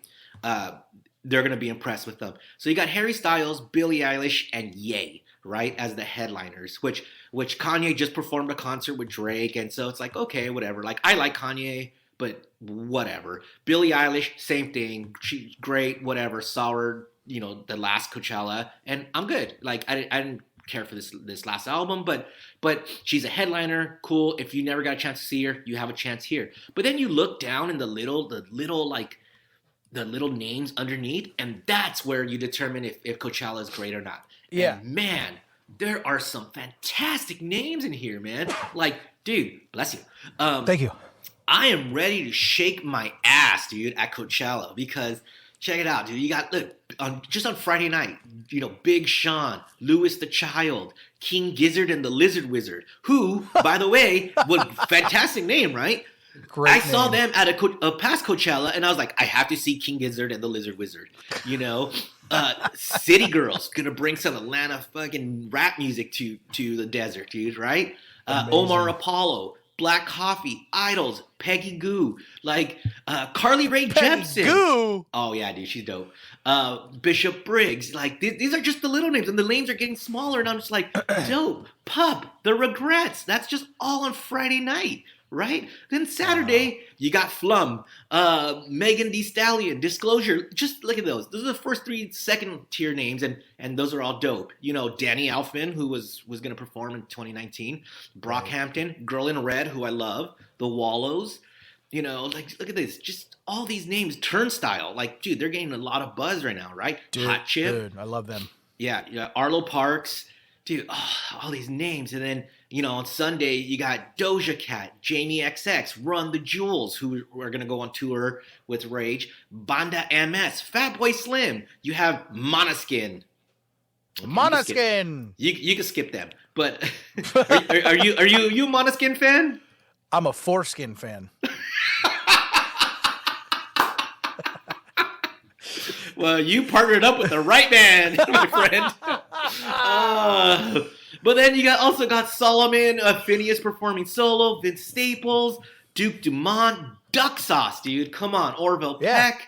they're going to be impressed with them. So you got Harry Styles, Billie Eilish, and Ye, right, as the headliners, which Kanye just performed a concert with Drake, and so it's like, okay, whatever. Like, I like Kanye, but whatever. Billie Eilish, same thing. She's great, whatever. Saw her, you know, the last Coachella, and I'm good. Like, I didn't care for this last album, but she's a headliner, cool. If you never got a chance to see her, you have a chance here. But then you look down in the little names underneath, and that's where you determine if Coachella is great or not. Yeah. And man, there are some fantastic names in here, man. Like, dude, bless you. Thank you. I am ready to shake my ass, dude, at Coachella, because check it out, dude. You got, look, just on Friday night, you know, Big Sean, Louis the Child, King Gizzard and the Lizard Wizard, who, by the way, was fantastic name, right? Great I saw name. them at a past Coachella, and I was like, I have to see King Gizzard and the Lizard Wizard. You know, City Girls gonna bring some Atlanta fucking rap music to the desert, dude. Right? Omar Apollo, Black Coffee, Idols, Peggy Goo, like Carly Rae Jepsen. Goo. Oh yeah, dude, she's dope. Bishop Briggs, like these are just the little names, and the names are getting smaller, and I'm just like, dope. Pup, The Regrets. That's just all on Friday night, right? Then Saturday, you got Flum, Megan Thee Stallion, Disclosure. Just look at those. Those are the first 3 second tier names, and those are all dope. You know, Danny Elfman, who was going to perform in 2019, Brockhampton, Girl in Red, who I love, The Wallows. You know, like look at this, just all these names. Turnstile, like dude, they're getting a lot of buzz right now, right? Hot Chip, Dude, I love them. yeah, Arlo Parks, dude, all these names, and then you know on Sunday you got Doja Cat, Jamie XX, Run the Jewels, who are gonna go on tour with Rage, Banda MS, Fatboy Slim. You have Måneskin. Måneskin. You can skip them, but are you a Måneskin fan? I'm a foreskin fan. Well, you partnered up with the right man, my friend. But then you also got Solomon, Phineas performing solo, Vince Staples, Duke Dumont, Duck Sauce, dude. Come on, Orville Peck.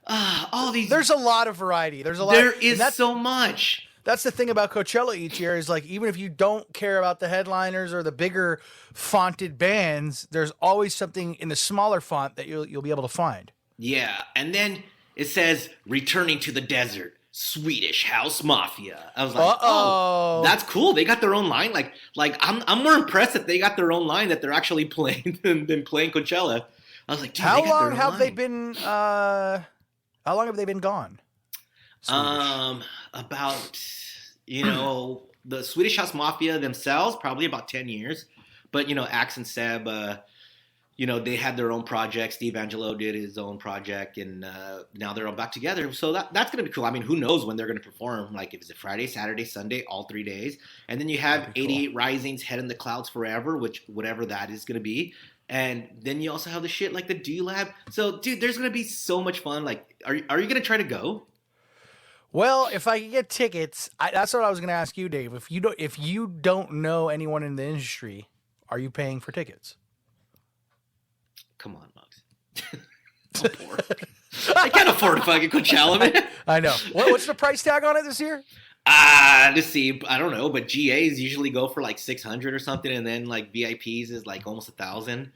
All these. There's a lot of variety. There's a lot. There is so much. That's the thing about Coachella each year is like, even if you don't care about the headliners or the bigger fonted bands, there's always something in the smaller font that you'll be able to find. Yeah, and then it says returning to the desert, Swedish House Mafia. I was like, oh, that's cool. They got their own line. Like I'm more impressed that they got their own line that they're actually playing than playing Coachella. I was like, dude, how long have they been? How long have they been gone? Swedish. About the Swedish House Mafia themselves, probably about 10 years. But Axe and Seb, they had their own project. Steve Angelo did his own project, and now they're all back together. So that's gonna be cool. I mean, who knows when they're gonna perform? Like, if it's a Friday, Saturday, Sunday, all 3 days, and then you have 88 Rising's Head in the Clouds Forever, which whatever that is gonna be. And then you also have the shit like the D-Lab. So, dude, there's gonna be so much fun. Like, are you gonna try to go? Well, if I could get tickets, that's what I was going to ask you, Dave. If you don't know anyone in the industry, are you paying for tickets? Come on, Mugs. I'm poor. I can't afford a fucking Coachella, man. I know. What's the price tag on it this year? Let's see. I don't know, but GAs usually go for like 600 or something, and then like VIPs is like almost 1,000.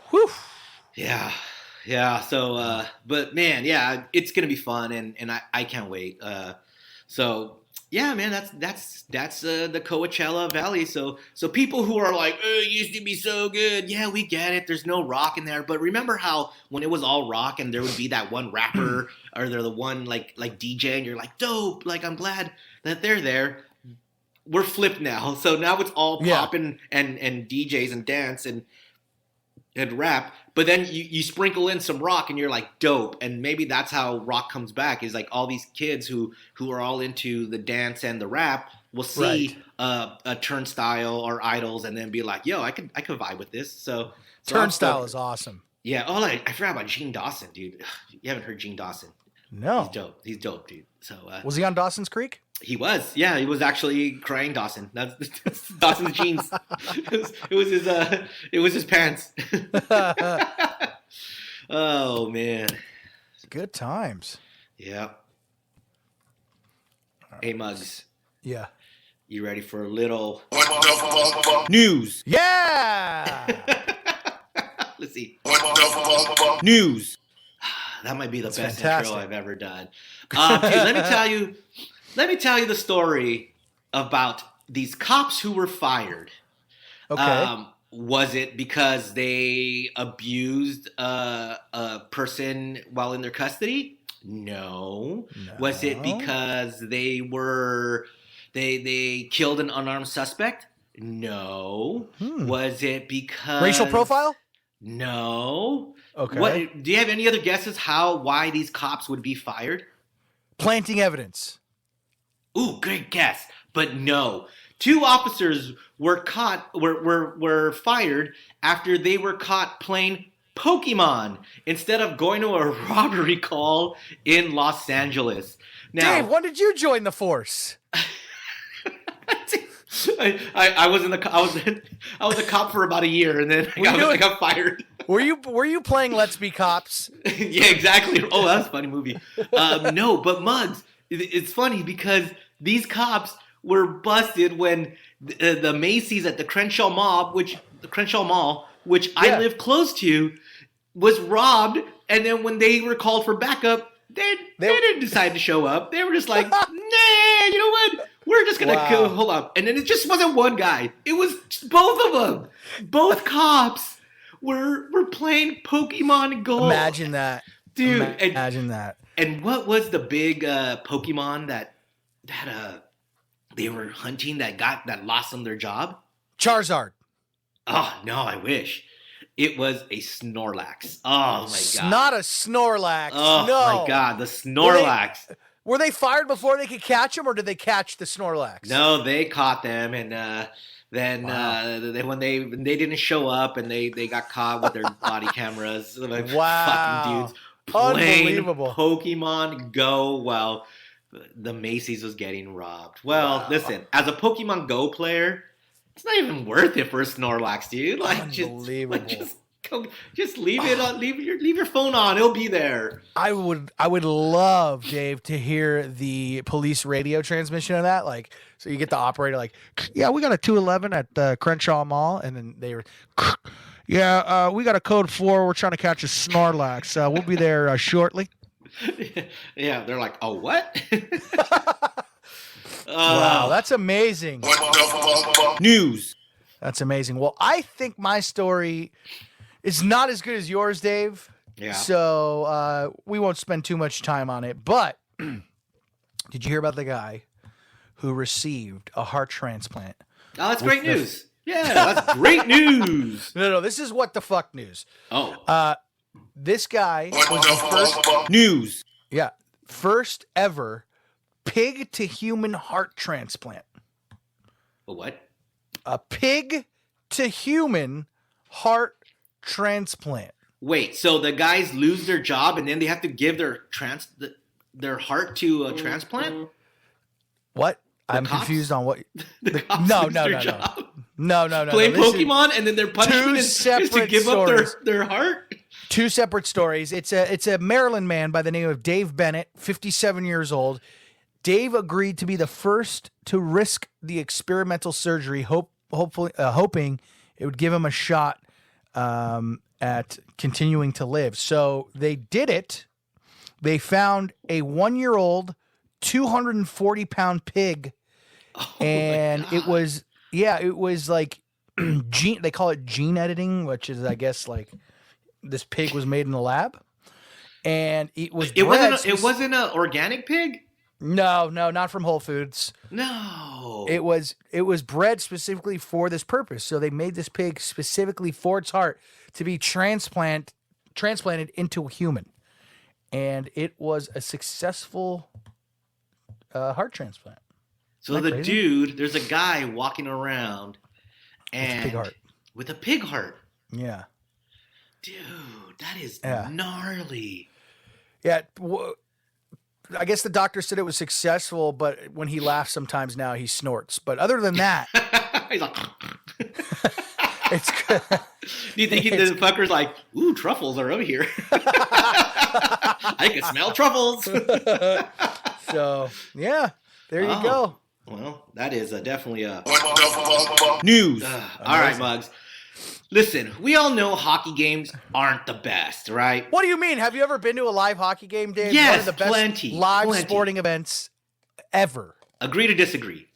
Whew. Yeah. So, but man, yeah, it's gonna be fun, and I can't wait. So yeah, man, that's the Coachella Valley. So people who are like, oh, it used to be so good. Yeah, we get it. There's no rock in there, but remember how when it was all rock and there would be that one rapper or they're the one like DJ, and you're like, dope. Like, I'm glad that they're there. We're flipped now. So now it's all pop and DJs and dance and rap, but then you sprinkle in some rock and you're like, dope. And maybe that's how rock comes back, is like all these kids who are all into the dance and the rap will see a Turnstile or Idols and then be like, yo, I could vibe with this. So Turnstile is awesome. Yeah. Oh, I forgot about Gene Dawson, dude. You haven't heard Gene Dawson. No. He's dope, dude. So was he on Dawson's Creek? He was. Yeah, he was actually crying Dawson. That's Dawson's jeans. It was his pants. Oh man. Good times. Yeah. Hey Muggs. Yeah. You ready for a little news? Yeah. Let's see. News. That might be the best intro I've ever done. Dude, let me tell you the story about these cops who were fired. Okay. Was it because they abused a person while in their custody? No. Was it because they killed an unarmed suspect? No. Was it because racial profile? No. Okay. Do you have any other guesses why these cops would be fired? Planting evidence. Ooh, great guess. But no. 2 officers were fired after they were caught playing Pokemon instead of going to a robbery call in Los Angeles. Now, Dave, when did you join the force? I was I was a cop for about a year, and then I got fired. Were you playing Let's Be Cops? Yeah, exactly. Oh, that's a funny movie. No, but Muggs, it's funny because these cops were busted when the Macy's at the Crenshaw Mall, which I live close to, was robbed. And then when they were called for backup, they didn't decide to show up. They were just like, nah, you know what? We're just gonna go. Hold on. And then it just wasn't one guy. It was both of them. Both cops were playing Pokemon Go. Imagine that, dude. Imagine that. And what was the big Pokemon that they were hunting that lost them their job? Charizard. Oh no, I wish. It was a Snorlax. Oh my god. Not a Snorlax. Oh no. my god, the Snorlax. Were they fired before they could catch him, or did they catch the Snorlax? No, they caught them, and then when they didn't show up, and they got caught with their body cameras. Like, fucking dudes playing Unbelievable. Pokemon Go while the Macy's was getting robbed. Well, listen, as a Pokemon Go player, it's not even worth it for a Snorlax, dude. Unbelievable. Just leave it on. Leave your phone on. It'll be there. I would love, Dave, to hear the police radio transmission of that. Like, so you get the operator like, yeah, we got a 211 at the Crenshaw Mall, and then they were, yeah, we got a code 4. We're trying to catch a Snorlax. We'll be there shortly. Yeah, they're like, oh, what? Wow, that's amazing. News. That's amazing. Well, I think my story is not as good as yours, Dave. Yeah. So we won't spend too much time on it. But did you hear about the guy who received a heart transplant? Oh, that's great news. Yeah, that's great news. No, this is what the fuck news. Oh. This guy was the first news. Yeah, first ever pig to human heart transplant. A what? A pig to human heart transplant. Wait, so the guys lose their job and then they have to give their heart to a transplant? What? I'm cops? Confused on what. The cops lose their job? No. Playing Pokemon and then their punishment is to give up their heart? 2 separate stories. It's a Maryland man by the name of Dave Bennett, 57 years old. Dave agreed to be the first to risk the experimental surgery, hoping it would give him a shot at continuing to live. So they did it. They found a 1-year-old, 240-pound pig, and it was like gene. They call it gene editing, which is, I guess, like this pig was made in the lab, and it wasn't an organic pig. No, not from Whole Foods. No. It was bred specifically for this purpose. So they made this pig specifically for its heart to be transplanted into a human. And it was a successful heart transplant. So there's a guy walking around and with a pig heart. Yeah. Dude, that is gnarly. Yeah. I guess the doctor said it was successful, but when he laughs sometimes now he snorts. But other than that, he's like, it's good. Do you think the fucker's like, ooh, truffles are over here? I can smell truffles. So, yeah, there you go. Well, that is definitely a news. All right, Muggs. Listen, we all know hockey games aren't the best, right? What do you mean? Have you ever been to a live hockey game, Dave? Yes, one of the best plenty. sporting events ever. Agree to disagree.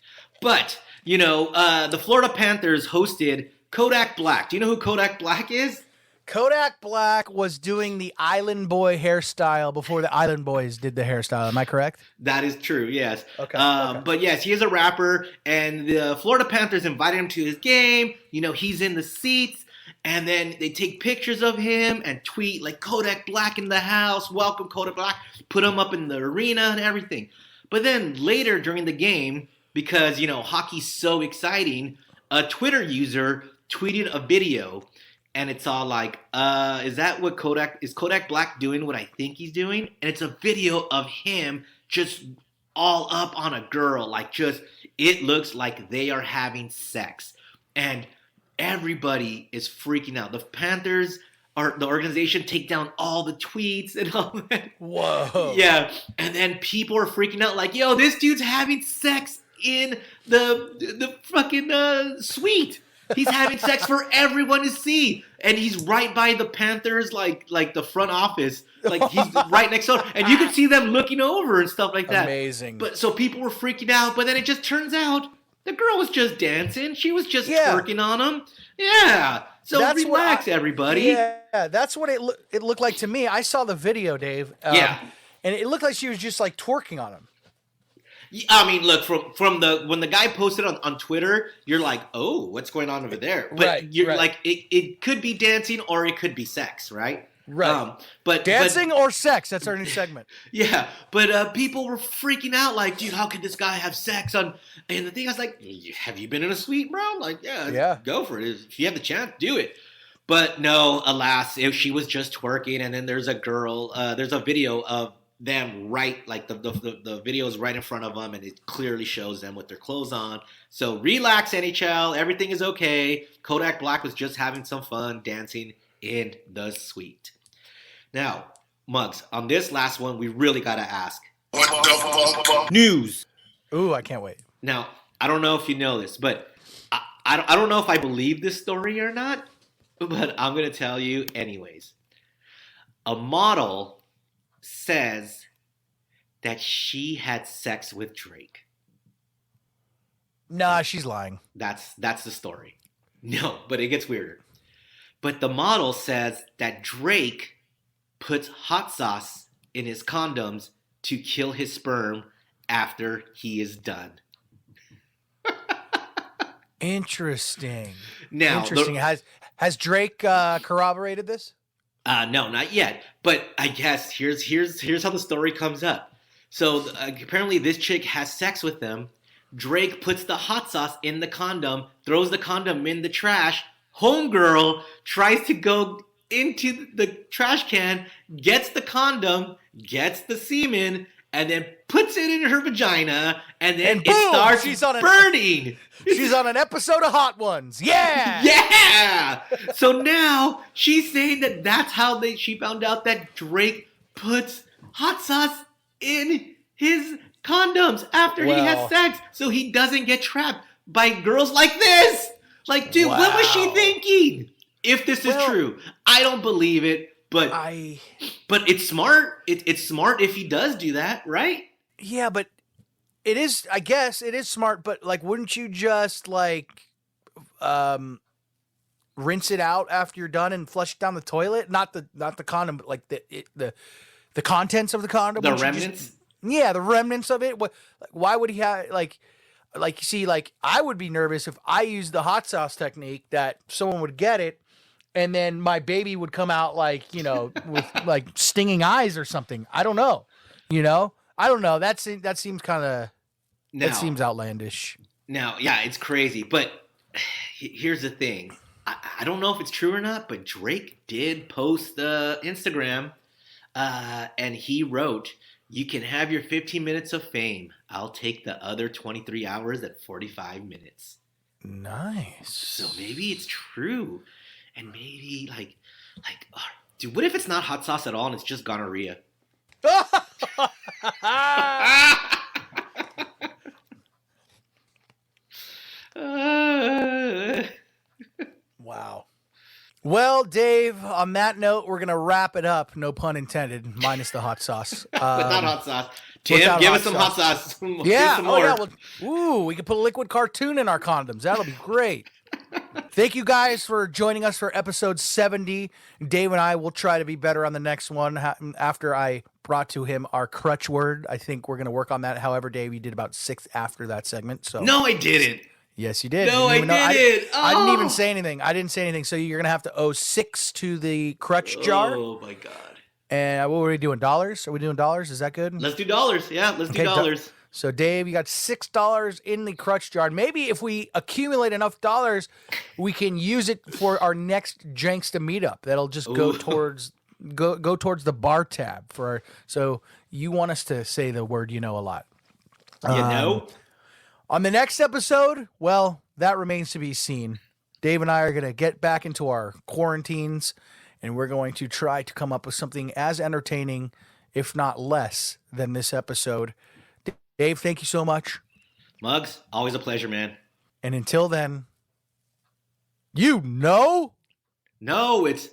But, the Florida Panthers hosted Kodak Black. Do you know who Kodak Black is? Kodak Black was doing the Island Boy hairstyle before the Island Boys did the hairstyle. Am I correct? That is true, yes. Okay. But yes, he is a rapper, and the Florida Panthers invited him to his game. He's in the seats, and then they take pictures of him and tweet, like, Kodak Black in the house, welcome Kodak Black, put him up in the arena and everything. But then later during the game, because, hockey's so exciting. A Twitter user tweeted a video, and it's all like, is Kodak Black doing what I think he's doing? And it's a video of him just all up on a girl. It looks like they are having sex. And everybody is freaking out. The Panthers, the organization, take down all the tweets and all that. Whoa. Yeah. And then people are freaking out like, yo, this dude's having sex in the fucking suite. He's having sex for everyone to see. And he's right by the Panthers, like the front office. He's right next door. And you can see them looking over and stuff like that. Amazing. But so people were freaking out. But then it just turns out the girl was just dancing. She was just twerking on him. Yeah. So relax, everybody. Yeah, that's what it looked like to me. I saw the video, Dave. Yeah. And it looked like she was just twerking on him. I mean, look, from when the guy posted on Twitter, you're like, oh, what's going on over there? But you're like, it could be dancing or it could be sex, right? Right. But dancing or sex, that's our new segment. Yeah. But people were freaking out like, dude, how could this guy have sex on? And the thing I was like, have you been in a suite, bro? Like, yeah, go for it. If you have the chance, do it. But no, alas, she was just twerking. And then there's a girl, there's a video of them the video is right in front of them, and it clearly shows them with their clothes on. So relax, NHL, everything is okay. Kodak Black was just having some fun dancing in the suite. Now, Muggs, on this last one, we really got to ask. What the news? Ooh, I can't wait. Now, I don't know if you know this, but I don't know if I believe this story or not, but I'm going to tell you anyways. A model says that she had sex with Drake. Nah, she's lying. That's the story. No, but it gets weirder. But the model says that Drake puts hot sauce in his condoms to kill his sperm after he is done. Interesting. Now, interesting. Has Drake corroborated this? No, not yet. But I guess here's how the story comes up. So apparently this chick has sex with them. Drake puts the hot sauce in the condom, throws the condom in the trash. Homegirl tries to go into the trash can, gets the condom, gets the semen, and then puts it in her vagina, and then boom, it starts burning. She's on an episode of Hot Ones. Yeah! Yeah! So now she's saying that that's how she found out that Drake puts hot sauce in his condoms after he has sex so he doesn't get trapped by girls like this. Like, dude, what was she thinking? If this is true, I don't believe it, but it's smart. It's smart if he does do that, right? Yeah, but it is. I guess it is smart. But wouldn't you just rinse it out after you're done and flush it down the toilet? Not the condom, but the contents of the condom. The remnants. The remnants of it. Why would he have I would be nervous if I used the hot sauce technique that someone would get it, and then my baby would come out with stinging eyes or something. I don't know. I don't know. That seems kind of. That seems outlandish. Now, yeah, it's crazy. But here's the thing. I don't know if it's true or not, but Drake did post Instagram, and he wrote, "You can have your 15 minutes of fame. I'll take the other 23 hours at 45 minutes." Nice. So maybe it's true. And maybe, dude, what if it's not hot sauce at all and it's just gonorrhea? Wow. Well, Dave, on that note, we're going to wrap it up. No pun intended, minus the hot sauce. Without hot sauce. Tim, give us some hot sauce. Yeah. We can put a liquid cartoon in our condoms. That'll be great. Thank you guys for joining us for episode 70. Dave and I will try to be better on the next one after I brought to him our crutch word. I think we're going to work on that. However, Dave, you did about 6 after that segment. So no, I didn't. Yes, you did. No, I didn't. I didn't even say anything. I didn't say anything. So you're going to have to owe 6 to the crutch jar. Oh, my God. And what were we doing? Dollars? Are we doing dollars? Is that good? Let's do dollars. Yeah, let's do dollars. So, Dave, you got $6 in the crutch jar. Maybe if we accumulate enough dollars, we can use it for our next Janksta meetup. That'll just go towards the bar tab for our. So you want us to say the word a lot. On the next episode, well, that remains to be seen. Dave and I are going to get back into our quarantines, and we're going to try to come up with something as entertaining, if not less, than this episode. Dave, thank you so much. Muggs, always a pleasure, man. And until then, No, it's